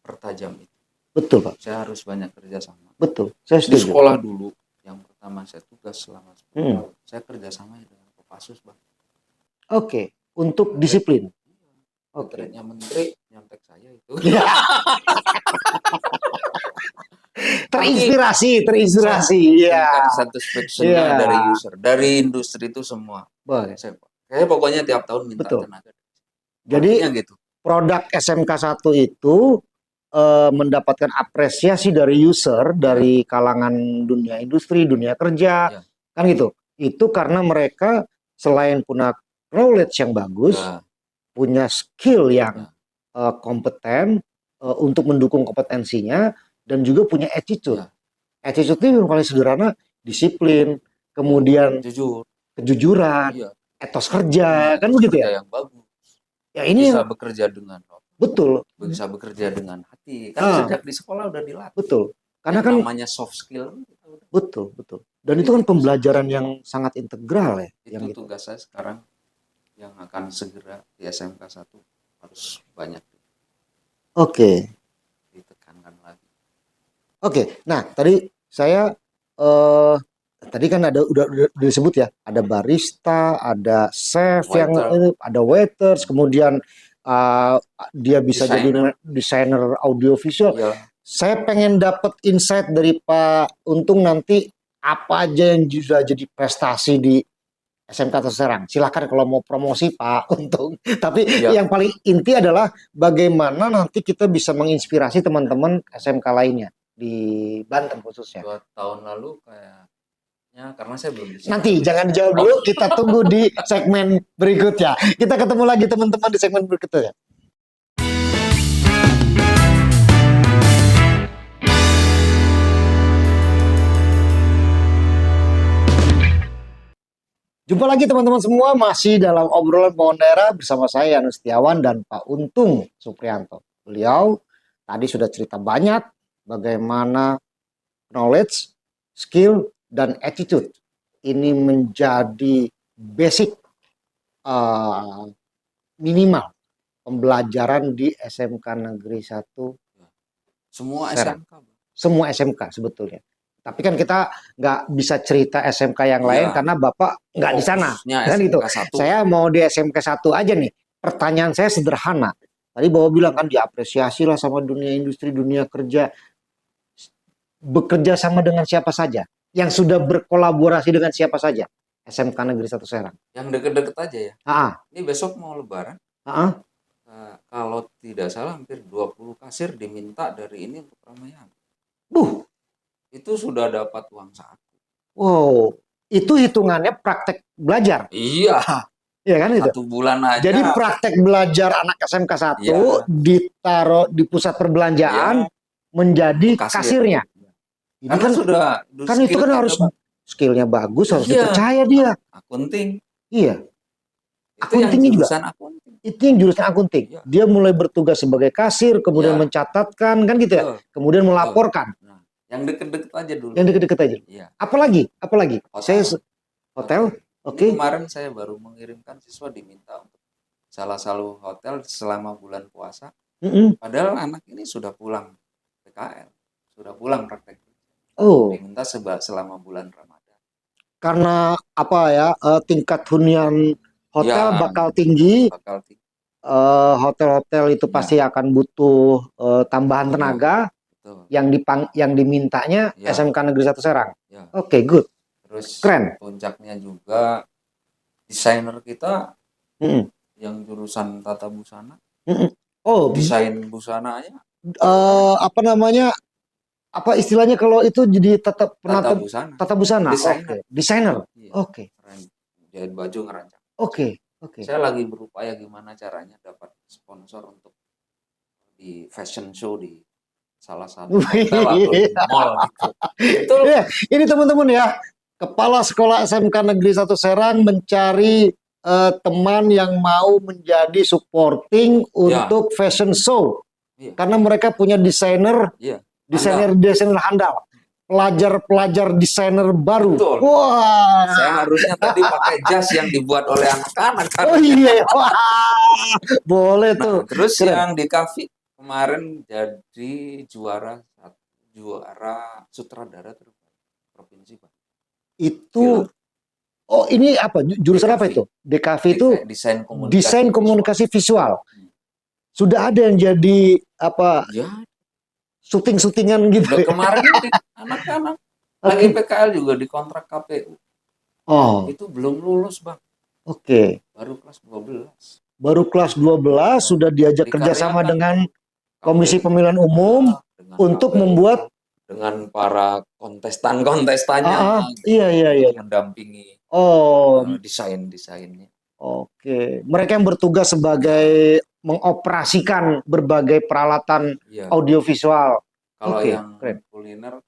pertajam itu. Betul Pak. Saya harus banyak kerja sama. Betul. Saya setuju. Di sekolah dulu yang pertama saya tugas selama 10 tahun. Saya kerjasama dengan Kopassus Bang. Oke. Untuk disiplin. Oke. Menteri nyontek saya itu. terinspirasi ya. Satisfaction-nya dari user, dari industri itu semua. Saya pokoknya tiap tahun minta tenaga. Jadi gitu. Produk SMK 1 itu mendapatkan apresiasi dari user, dari kalangan dunia industri, dunia kerja, kan gitu. Itu karena mereka selain punya knowledge yang bagus, punya skill yang kompeten untuk mendukung kompetensinya, dan juga punya attitude. Attitude itu yang paling sederhana, disiplin, kemudian kejujuran, etos kerja, kan begitu ya? Yang bagus. Ya ini bisa bekerja dengan betul. Bisa bekerja dengan hati. Kan sejak di sekolah udah dilatih. Betul. Karena kan namanya soft skill. Betul, betul. Dan itu kan pembelajaran yang sangat integral ya. Itu yang tugas saya sekarang yang akan segera di SMK 1 harus banyak. Oke. Ditekankan lagi. Oke. Nah, tadi saya tadi kan udah disebut ya, ada barista, ada chef, ada waiters, kemudian dia bisa jadi desainer audiovisual. Saya pengen dapat insight dari Pak Untung nanti apa aja yang sudah jadi prestasi di SMK Serang. Silahkan kalau mau promosi Pak Untung. Tapi yang paling inti adalah bagaimana nanti kita bisa menginspirasi teman-teman SMK lainnya di Banten khususnya. 2 tahun lalu kayaknya karena saya belum bisa. Nanti jangan jawab dulu, kita tunggu di segmen berikutnya. Kita ketemu lagi teman-teman di segmen berikutnya. Jumpa lagi teman-teman semua, masih dalam obrolan Pembangunan Daerah bersama saya Yanus Setiawan dan Pak Untung Suprianto. Beliau tadi sudah cerita banyak bagaimana knowledge, skill, dan attitude ini menjadi basic minimal pembelajaran di SMK Negeri 1. Semua SMK. Semua SMK sebetulnya. Tapi kan kita nggak bisa cerita SMK yang lain karena Bapak nggak di sana. Kan gitu. Saya mau di SMK 1 aja nih. Pertanyaan saya sederhana. Tadi Bapak bilang kan diapresiasi lah sama dunia industri, dunia kerja. Bekerja sama dengan siapa saja. Yang sudah berkolaborasi dengan siapa saja. SMK Negeri 1 Serang. Yang deket-deket aja ya. Ini besok mau lebaran. Kalau tidak salah hampir 20 kasir diminta dari ini untuk Ramayana. itu sudah dapat uang saku. Wow, itu hitungannya praktek belajar. Iya. Iya kan itu? 1 bulan aja. Jadi praktek belajar anak SMK 1 Iya. ditaruh di pusat perbelanjaan Iya. menjadi kasirnya. Ini Karena kan sudah itu kan harus skillnya bagus, harus dipercaya dia. Akunting. Iya. Itu yang jurusan akunting. Itu yang jurusan akunting. Iya. Dia mulai bertugas sebagai kasir, kemudian mencatatkan, kan gitu ya. Kemudian melaporkan. Nah, yang deket-deket aja dulu. Yang deket-deket aja. Iya. Apalagi? Hotel. Oke. Kemarin saya baru mengirimkan siswa diminta untuk salah satu hotel selama bulan puasa. Padahal anak ini sudah pulang PKL, sudah pulang praktek. Diminta selama bulan Ramadan. Karena apa ya, tingkat hunian hotel bakal tinggi. Hotel-hotel itu pasti akan butuh tambahan tenaga. Yang dimintanya SMK Negeri 1 Serang. Oke, good. Terus keren. Puncaknya juga desainer kita yang jurusan tata busana. Desain busananya. Apa namanya? Apa istilahnya kalau itu jadi tata busana? Desainer. Oke. Jahit baju, ngerancang. Oke. Saya lagi berupaya gimana caranya dapat sponsor untuk di fashion show di salah satu hotel atau di mall gitu. Betul. Ini teman-teman ya, Kepala Sekolah SMK Negeri 1 Serang mencari teman yang mau menjadi supporting untuk fashion show. Karena mereka punya desainer handal. Pelajar-pelajar desainer baru. Betul. Wah. Saya harusnya tadi pakai jas yang dibuat oleh anak-anak. Oh iya. Wah. Boleh tuh. Terus yang di kafe kemarin jadi juara sutradara terbaik provinsi, Pak. Itu ini apa? Jurusan apa itu? DKV itu desain komunikasi visual. Sudah ada yang jadi apa? Syuting-syutingan gitu. Kemarin anak-anak lagi PKL juga di kontrak KPU. Itu belum lulus, Bang. Oke. Baru kelas 12. Baru kelas 12 sudah diajak kerjasama dengan Komisi Pemilihan Umum untuk membuat dengan para kontestan-kontestannya. Iya. Mendampingi desainnya. Oke. Mereka yang bertugas sebagai mengoperasikan berbagai peralatan audiovisual. Kalau yang kuliner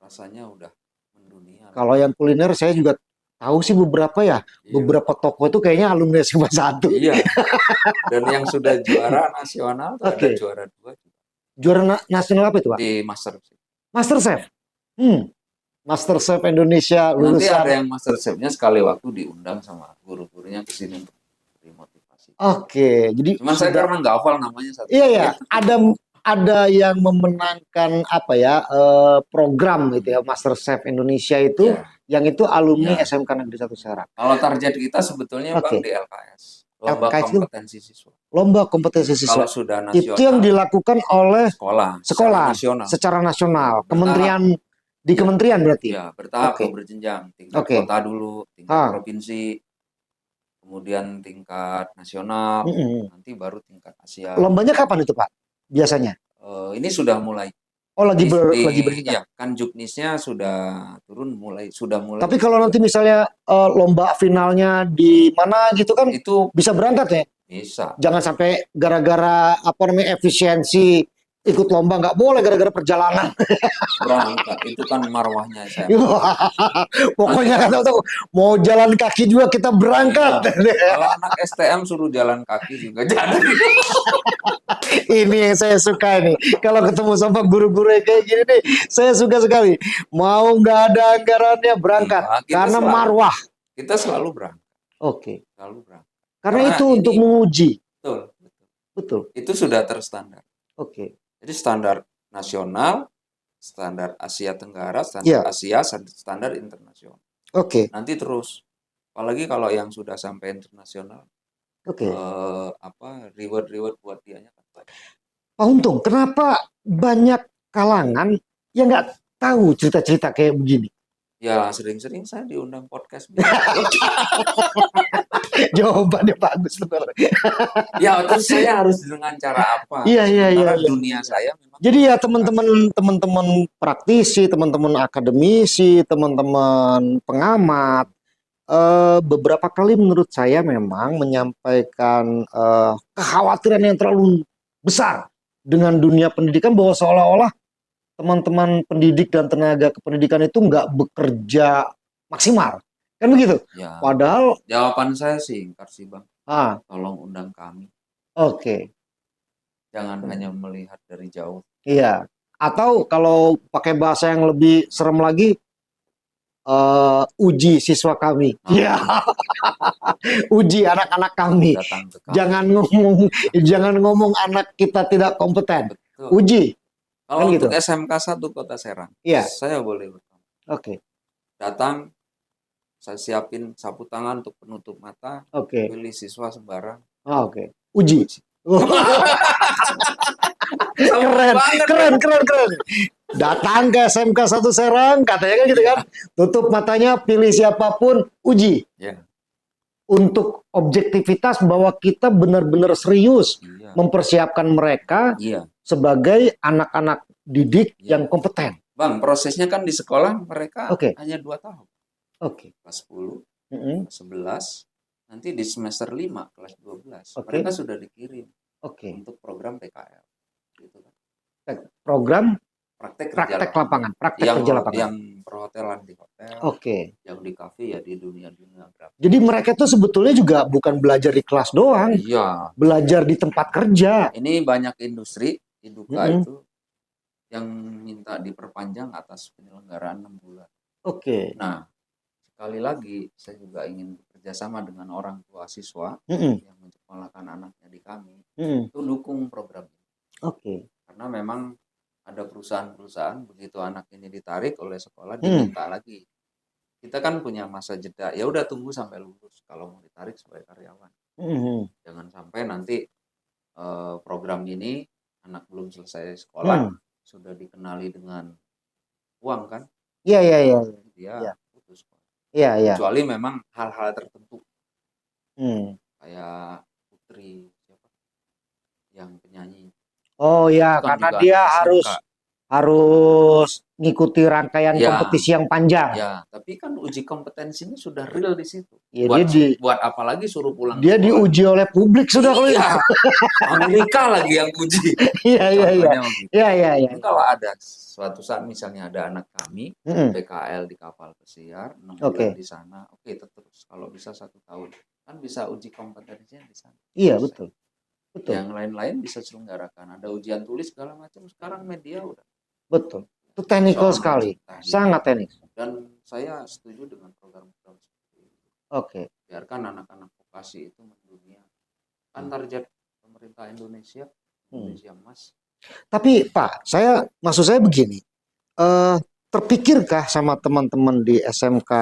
rasanya udah mendunia. Kalau yang kuliner saya juga tahu sih beberapa ya. Beberapa toko itu kayaknya alumni SMA 1. Iya. Dan yang sudah juara nasional tuh ada juara 2 juga. Juara nasional apa itu, Pak? Di MasterChef. MasterChef. MasterChef Indonesia lulusan. Nanti ada yang MasterChef-nya sekali waktu diundang sama guru-gurunya ke sini untuk beri motivasi. Oke, jadi cuman saya karena nggak hafal namanya satu. Iya, ada yang memenangkan apa ya program gitu ya MasterChef Indonesia itu yang itu alumni SMK Negeri 1 Serang. Kalau target kita sebetulnya Bang di LKS. Lomba kompetensi siswa. Lomba kompetensi siswa. Kalau sudah nasional. Itu yang dilakukan oleh sekolah secara nasional. Di kementerian berarti? Ya, bertahap berjenjang. Tingkat kota dulu, tingkat provinsi, kemudian tingkat nasional, nanti baru tingkat Asia. Lombanya kapan itu, Pak? Biasanya? Ini sudah mulai. Lagi berjalan. Ya, kan juknisnya sudah turun sudah mulai. Tapi kalau nanti misalnya lomba finalnya di mana gitu kan itu bisa berangkat ya? Bisa. Jangan sampai gara-gara efisiensi ikut lomba nggak boleh gara-gara perjalanan. Berangkat itu kan marwahnya saya. Pokoknya tahu mau jalan kaki juga kita berangkat. Kalau anak STM suruh jalan kaki juga jadi. Ini yang saya suka nih. Kalau ketemu sama guru-guru kayak gini nih, saya suka sekali. Mau nggak ada anggarannya berangkat karena marwah. Kita selalu berangkat. Oke. Selalu berangkat. Karena itu untuk menguji. Betul. Itu sudah terstandar. Oke. Jadi standar nasional, standar Asia Tenggara, standar Asia, standar internasional. Oke. Nanti terus, apalagi kalau yang sudah sampai internasional, reward buat dianya kan banyak. Pak Untung, kenapa banyak kalangan yang nggak tahu cerita-cerita kayak begini? Ya sering-sering saya diundang podcast. Jawabannya bagus benar. Ya terus saya harus dengan cara apa? Iya, iya, iya, Sementara iya. dunia saya memang. Jadi ya teman-teman praktisi, teman-teman akademisi, teman-teman pengamat, beberapa kali menurut saya memang menyampaikan kekhawatiran yang terlalu besar dengan dunia pendidikan, bahwa seolah-olah teman-teman pendidik dan tenaga kependidikan itu nggak bekerja maksimal, kan begitu? Ya, Padahal jawaban saya singkat sih Bang. ah Tolong undang kami. oke. Jangan hanya melihat dari jauh. Iya. Atau kalau pakai bahasa yang lebih serem lagi, uji siswa kami. Iya. Uji anak-anak kami. Datang ke kami. Jangan ngomong anak kita tidak kompeten. Betul. Uji. Kalau Kan untuk gitu. SMK 1 Kota Serang, Iya. saya boleh bertanya. Oke. Datang, saya siapin sapu tangan untuk penutup mata. Oke. Pilih siswa sembarang. Oke. Uji. Keren. Datang ke SMK 1 Serang, katanya kan gitu kan. Tutup matanya, pilih siapapun, uji. Ya. Untuk objektivitas bahwa kita benar-benar serius mempersiapkan mereka sebagai anak-anak didik yang kompeten. Bang, prosesnya kan di sekolah mereka hanya 2 tahun. Kelas 10, kelas 11, nanti di semester 5, kelas 12, mereka sudah dikirim untuk program PKL. Gitu kan. Program praktek lapangan, praktek kerja lapangan. Yang perhotelan di hotel, yang di kafe ya di dunia-dunia berapa. Jadi mereka tuh sebetulnya juga bukan belajar di kelas doang, belajar di tempat kerja. Ini banyak industri, Induka itu yang minta diperpanjang atas penyelenggaraan 6 bulan. Nah, sekali lagi saya juga ingin bekerjasama dengan orang tua siswa yang menyekolahkan anaknya di kami, itu dukung program ini. Karena memang ada perusahaan-perusahaan begitu anak ini ditarik oleh sekolah diminta lagi. Kita kan punya masa jeda, ya udah tunggu sampai lulus kalau mau ditarik sebagai karyawan. Jangan sampai nanti program ini anak belum selesai sekolah sudah dikenali dengan uang kan? Iya. Dia putus sekolah. Kecuali memang hal-hal tertentu. Kayak Putri siapa? Yang penyanyi. Oh ya, karena dia harus ngikuti rangkaian kompetisi yang panjang. Ya, tapi kan uji kompetensinya sudah real di situ. Ya, buat apa lagi suruh pulang? Dia diuji oleh publik sudah kalau itu. Amerika lagi yang uji. Iya. Kalau ada suatu saat misalnya ada anak kami PKL di kapal pesiar 6 bulan di sana, terus kalau bisa 1 tahun kan bisa uji kompetensinya di sana. Iya betul. Yang lain-lain bisa selenggarakan. Ada ujian tulis segala macam. Sekarang media udah. Betul. Itu teknikal sekali. Sangat teknik. Dan saya setuju dengan program-program seperti itu. Biarkan anak-anak vokasi itu mendunia. Kan target pemerintah Indonesia emas. Tapi Pak, maksud saya begini. Terpikirkah sama teman-teman di SMK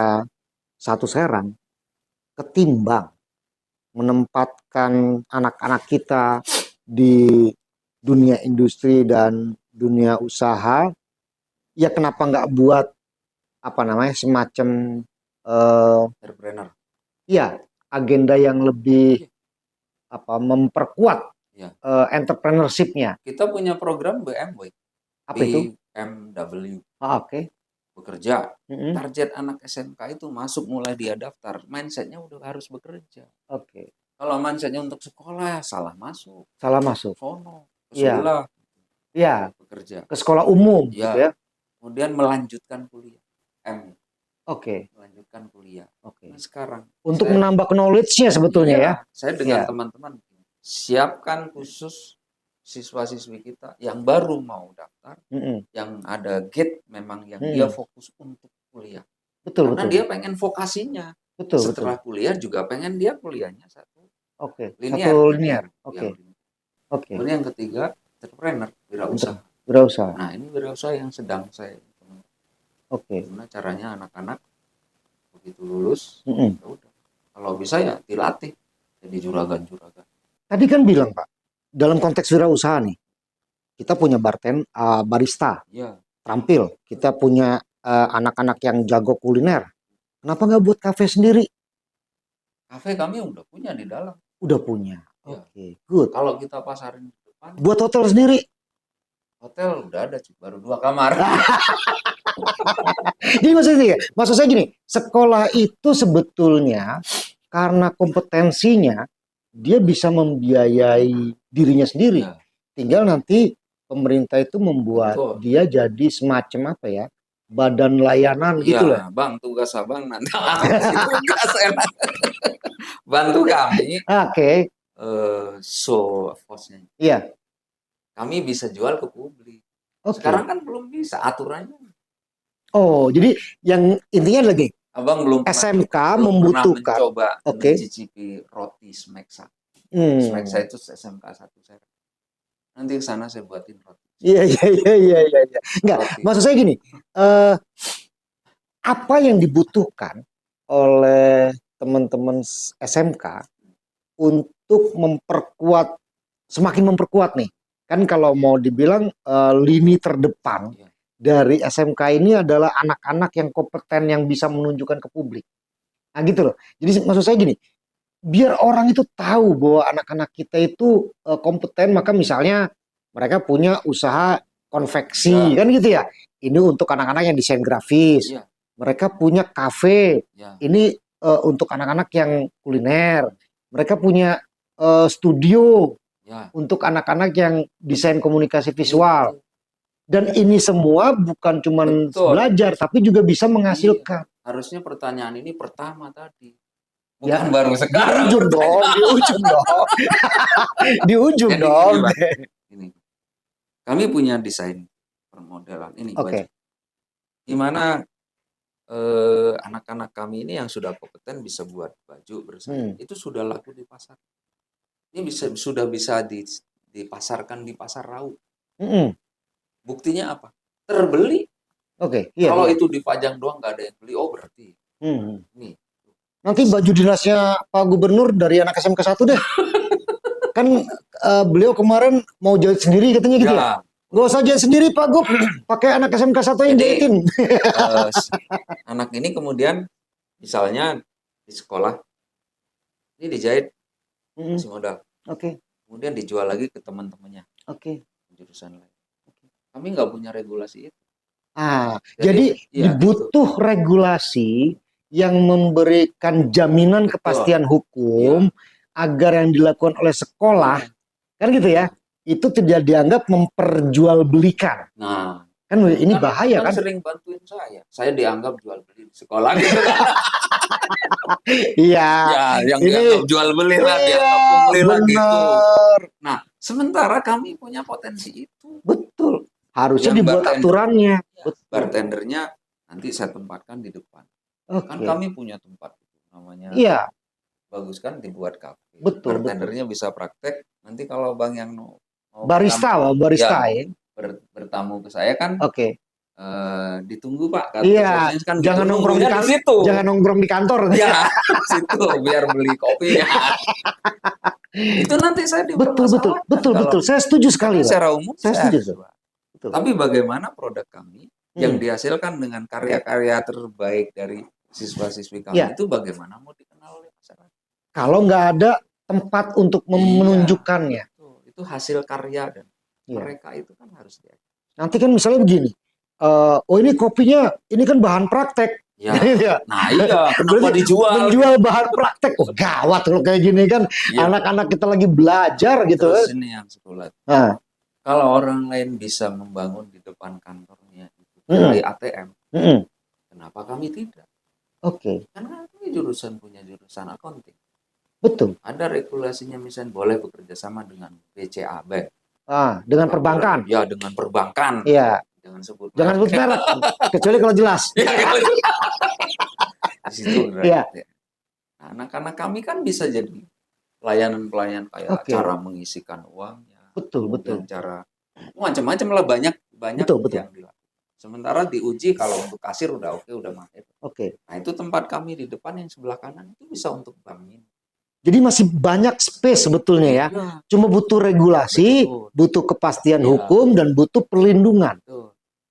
1 Serang ketimbang menempatkan anak-anak kita di dunia industri dan dunia usaha, ya kenapa nggak buat semacam entrepreneur. Ya, agenda yang lebih memperkuat entrepreneurship-nya. Kita punya program BMW. Apa itu? BMW. Bekerja. Target anak SMK itu masuk mulai dia daftar, mindsetnya udah harus bekerja. Kalau mindsetnya untuk sekolah, salah masuk. Sono, ke sekolah. Iya. Bekerja. Ke sekolah umum. Ya. Gitu ya. Kemudian melanjutkan kuliah. Melanjutkan kuliah. Nah, sekarang untuk menambah knowledge-nya sebetulnya ya. Saya dengan teman-teman siapkan khusus siswa-siswi kita yang baru mau daftar, yang ada gate memang yang dia fokus untuk kuliah. Karena dia pengen vokasinya. Setelah kuliah juga pengen dia kuliahnya satu linear. Kemudian yang ketiga, entrepreneur, wirausaha. Nah, ini wirausaha yang sedang saya. Gimana caranya anak-anak begitu lulus, udah. Kalau bisa ya dilatih jadi juragan-juragan. Tadi kan bilang Pak, dalam konteks wirausaha nih, kita punya barista, terampil, kita punya anak-anak yang jago kuliner, kenapa nggak buat kafe sendiri? Kafe kami udah punya di dalam. Udah punya. Ya. Oke, good. Kalau kita pasarin di depan. Buat hotel sendiri? Hotel udah ada, baru 2 kamar. Jadi maksud saya gini, sekolah itu sebetulnya karena kompetensinya dia bisa membiayai dirinya sendiri. Ya. Tinggal nanti pemerintah itu membuat dia jadi semacam apa ya, badan layanan gitu lah. Bang, tugas abang nanti tugas enak. Bantu kami. Oke. So cost-nya. Iya. Kami bisa jual ke publik. Sekarang kan belum bisa aturannya. Oh, jadi yang intinya lagi, abang belum SMK membutuhkan mencoba mencicipi roti Smeksa. Smeksa itu SMK 1 saya. Nanti ke sana saya buatin roti. Iya. Enggak, maksud saya gini, apa yang dibutuhkan oleh teman-teman SMK untuk semakin memperkuat nih. Kan kalau mau dibilang lini terdepan dari SMK ini adalah anak-anak yang kompeten yang bisa menunjukkan ke publik. Nah gitu loh. Jadi maksud saya gini, biar orang itu tahu bahwa anak-anak kita itu kompeten, maka misalnya mereka punya usaha konveksi kan gitu ya. Ini untuk anak-anak yang desain grafis. Mereka punya kafe. Ini untuk anak-anak yang kuliner. Mereka punya studio untuk anak-anak yang desain komunikasi visual. Dan ini semua bukan cuma belajar, tapi juga bisa menghasilkan. Harusnya pertanyaan ini pertama tadi. Bukan baru sekarang. Di ujung dong. Di ujung dong. Ini. Kami punya desain permodelan ini. Gimana anak-anak kami ini yang sudah kompeten bisa buat baju bersama. Itu sudah laku di pasar. Ini sudah bisa dipasarkan di pasar raut. Buktinya apa? Terbeli. Kalau itu dipajang doang nggak ada yang beli, berarti. Nih. Nanti baju dinasnya Pak Gubernur dari anak SMK 1 deh. Kan beliau kemarin mau jahit sendiri katanya gitu ya. Gak usah jahit sendiri Pak Gub, pakai anak SMK 1 yang jahitin. Anak ini kemudian misalnya di sekolah ini dijahit kasih modal. Kemudian dijual lagi ke teman-temannya. Jurusan lain. Kami nggak punya regulasi itu. Jadi dibutuh regulasi yang memberikan jaminan kepastian hukum agar yang dilakukan oleh sekolah kan gitu ya, itu tidak dianggap memperjualbelikan. Nah, kan ini bahaya kan? Sering bantuin saya dianggap jual beli di sekolah gitu. Iya. Yang dianggap jual beli lah, dianggap pungli lah gitu. Nah, sementara kami punya potensi itu. Betul. Harusnya dibuat aturannya. Bartendernya nanti saya tempatkan di depan. Kan kami punya tempat namanya. Bagus kan dibuat kafe. Bartendernya bisa praktek. Nanti kalau bang yang barista bertamu ke saya kan. Ditunggu Pak. Kan jangan nongkrong di situ. Jangan nongkrong di kantor. Ya, situ biar beli kopi. Itu nanti saya betul. Saya setuju sekali. Secara umum saya setuju. Tapi bagaimana produk kami yang dihasilkan dengan karya-karya terbaik dari siswa-siswi kami itu bagaimana mau dikenal oleh masyarakat? Kalau nggak ada tempat untuk menunjukkannya. Itu hasil karya dan mereka itu kan harus diajar. Nanti kan misalnya begini, ini kopinya, ini kan bahan praktek. Nah kenapa dijual? Menjual bahan praktek, gawat kalau kayak gini kan. Anak-anak kita lagi belajar gitu. Terus ini yang sekolah. Kalau orang lain bisa membangun di depan kantornya dari ATM, kenapa kami tidak? Karena kami punya jurusan accounting. Betul. Ada regulasinya, misalnya boleh bekerja sama dengan BCA Bank. Dengan perbankan. Ya, dengan perbankan. Iya. Jangan sebut merek, kecuali kalau jelas. Di situ. Anak-anak kami kan bisa jadi pelayanan kayak cara mengisikan uangnya. Betul. Cara macam-macam lah, banyak betul. yang dilakukan. Sementara diuji kalau untuk kasir udah udah mahir. Nah, itu tempat kami di depan yang sebelah kanan itu bisa untuk bank ini. Jadi masih banyak space sebetulnya ya. Cuma butuh regulasi, butuh kepastian hukum dan butuh perlindungan.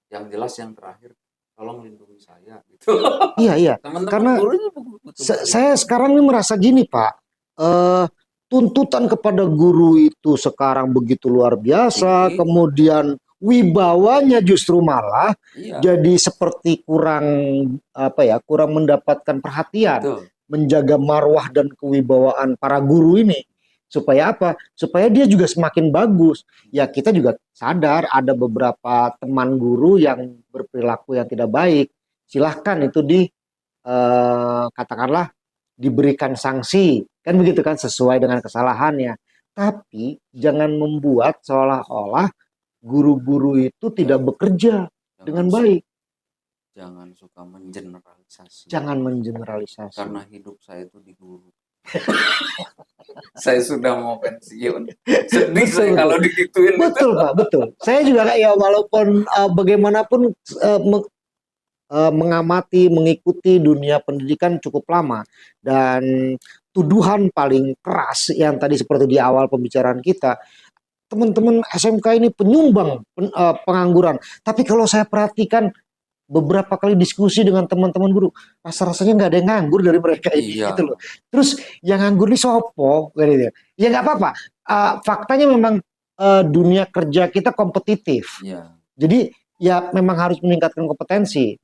Yang jelas yang terakhir tolong lindungi saya gitu. Iya. Karena saya sekarang ini merasa gini Pak, tuntutan kepada guru itu sekarang begitu luar biasa, kemudian wibawanya justru malah jadi seperti kurang kurang mendapatkan perhatian. Menjaga marwah dan kewibawaan para guru ini. Supaya apa? Supaya dia juga semakin bagus. Ya kita juga sadar ada beberapa teman guru yang berperilaku yang tidak baik. Silahkan itu katakanlah diberikan sanksi. Kan begitu kan, sesuai dengan kesalahannya. Tapi jangan membuat seolah-olah guru-guru itu tidak bekerja dengan baik. Jangan suka mengeneralisasi. Jangan mengeneralisasi. Karena hidup saya itu di guru. Saya sudah mau pensiun. Sedih saya kalau digituin. Betul Pak, betul. Saya juga ya walaupun bagaimanapun mengamati, mengikuti dunia pendidikan cukup lama, dan tuduhan paling keras yang tadi seperti di awal pembicaraan kita, teman-teman SMK ini penyumbang pengangguran. Tapi kalau saya perhatikan beberapa kali diskusi dengan teman-teman guru, rasa-rasanya nggak ada yang nganggur dari mereka ini, gitu loh. Terus yang nganggur ini sopo, gitu. Ya nggak apa-apa. Faktanya memang dunia kerja kita kompetitif. Jadi ya memang harus meningkatkan kompetensi.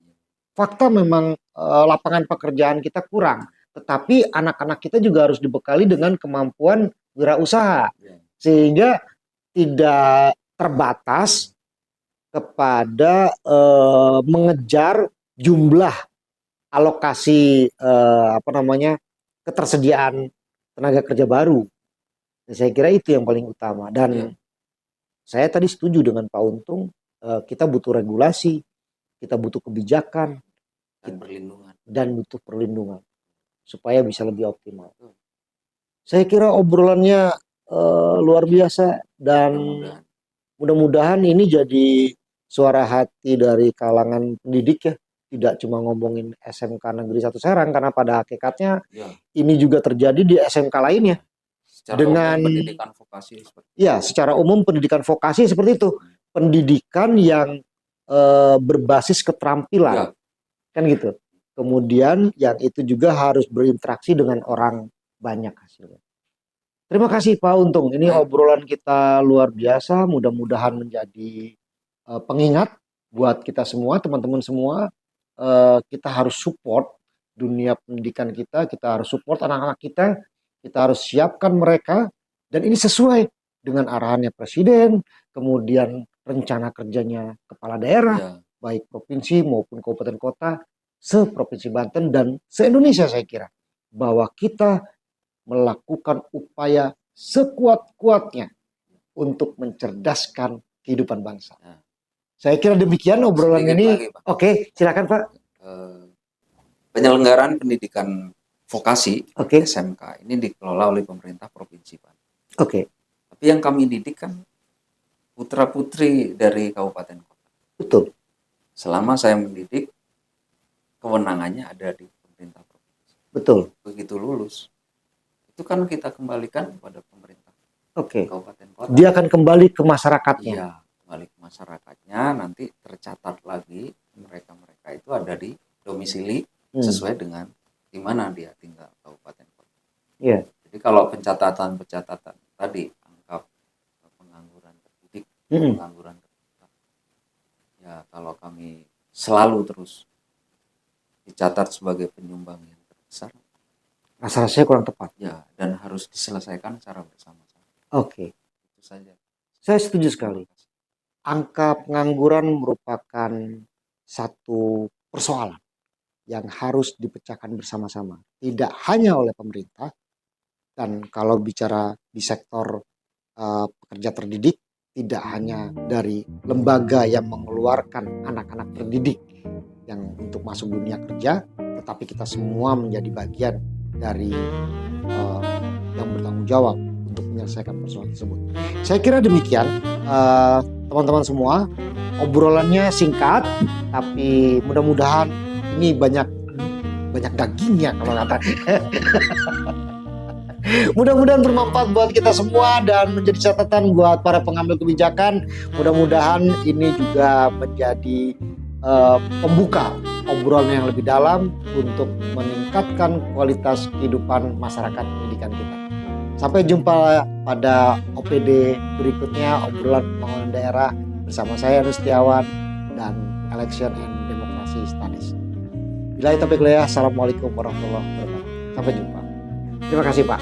Fakta memang lapangan pekerjaan kita kurang, tetapi anak-anak kita juga harus dibekali dengan kemampuan wirausaha, sehingga tidak terbatas kepada mengejar jumlah alokasi ketersediaan tenaga kerja baru. Saya kira itu yang paling utama. Dan saya tadi setuju dengan Pak Untung, kita butuh regulasi, kita butuh kebijakan dan butuh perlindungan supaya bisa lebih optimal. Saya kira obrolannya luar biasa, dan mudah-mudahan ini jadi suara hati dari kalangan pendidik ya, tidak cuma ngomongin SMK Negeri 1 Serang, karena pada hakikatnya ini juga terjadi di SMK lainnya. Dengan pendidikan vokasi secara umum pendidikan vokasi seperti itu, pendidikan yang berbasis keterampilan, kan gitu. Kemudian yang itu juga harus berinteraksi dengan orang banyak hasilnya. Terima kasih Pak Untung, ini obrolan kita luar biasa, mudah-mudahan menjadi pengingat buat kita semua, teman-teman semua. Kita harus support dunia pendidikan kita harus support anak-anak kita harus siapkan mereka, dan ini sesuai dengan arahannya Presiden, kemudian rencana kerjanya kepala daerah, baik provinsi maupun kabupaten kota, se-Provinsi Banten dan se-Indonesia. Saya kira bahwa kita melakukan upaya sekuat-kuatnya untuk mencerdaskan kehidupan bangsa. Saya kira demikian obrolan ini. Oke, silakan Pak. Penyelenggaraan pendidikan vokasi SMK ini dikelola oleh pemerintah Provinsi Banten. Tapi yang kami didik kan putra-putri dari kabupaten kota. Betul. Selama saya mendidik, kewenangannya ada di pemerintah provinsi. Betul. Begitu lulus, itu kan kita kembalikan kepada pemerintah kabupaten kota. Dia akan kembali ke masyarakatnya. Iya, kembali ke masyarakatnya, nanti tercatat lagi mereka-mereka itu ada di domisili sesuai dengan di mana dia tinggal kabupaten kota. Jadi kalau pencatatan tadi angka pengangguran terdidik, pengangguran terdidik, ya kalau kami selalu terus dicatat sebagai penyumbang yang terbesar, rasa-rasanya kurang tepat. Ya, dan harus diselesaikan secara bersama-sama. Itu saja. Saya setuju sekali. Angka pengangguran merupakan satu persoalan yang harus dipecahkan bersama-sama. Tidak hanya oleh pemerintah, dan kalau bicara di sektor pekerja terdidik, tidak hanya dari lembaga yang mengeluarkan anak-anak terdidik yang untuk masuk dunia kerja, tetapi kita semua menjadi bagian dari yang bertanggung jawab untuk menyelesaikan persoalan tersebut. Saya kira demikian, teman-teman semua. Obrolannya singkat, tapi mudah-mudahan ini banyak dagingnya kalau kata. Mudah-mudahan bermanfaat buat kita semua dan menjadi catatan buat para pengambil kebijakan. Mudah-mudahan ini juga menjadi pembuka obrolan yang lebih dalam untuk meningkatkan kualitas kehidupan masyarakat pendidikan kita. Sampai jumpa pada OPD berikutnya, obrolan pembangunan daerah bersama saya Rustiawan dan Election and Democracy Studies. Billahi taufiq walhidayah. Assalamualaikum warahmatullahi wabarakatuh. Sampai jumpa. Terima kasih Pak.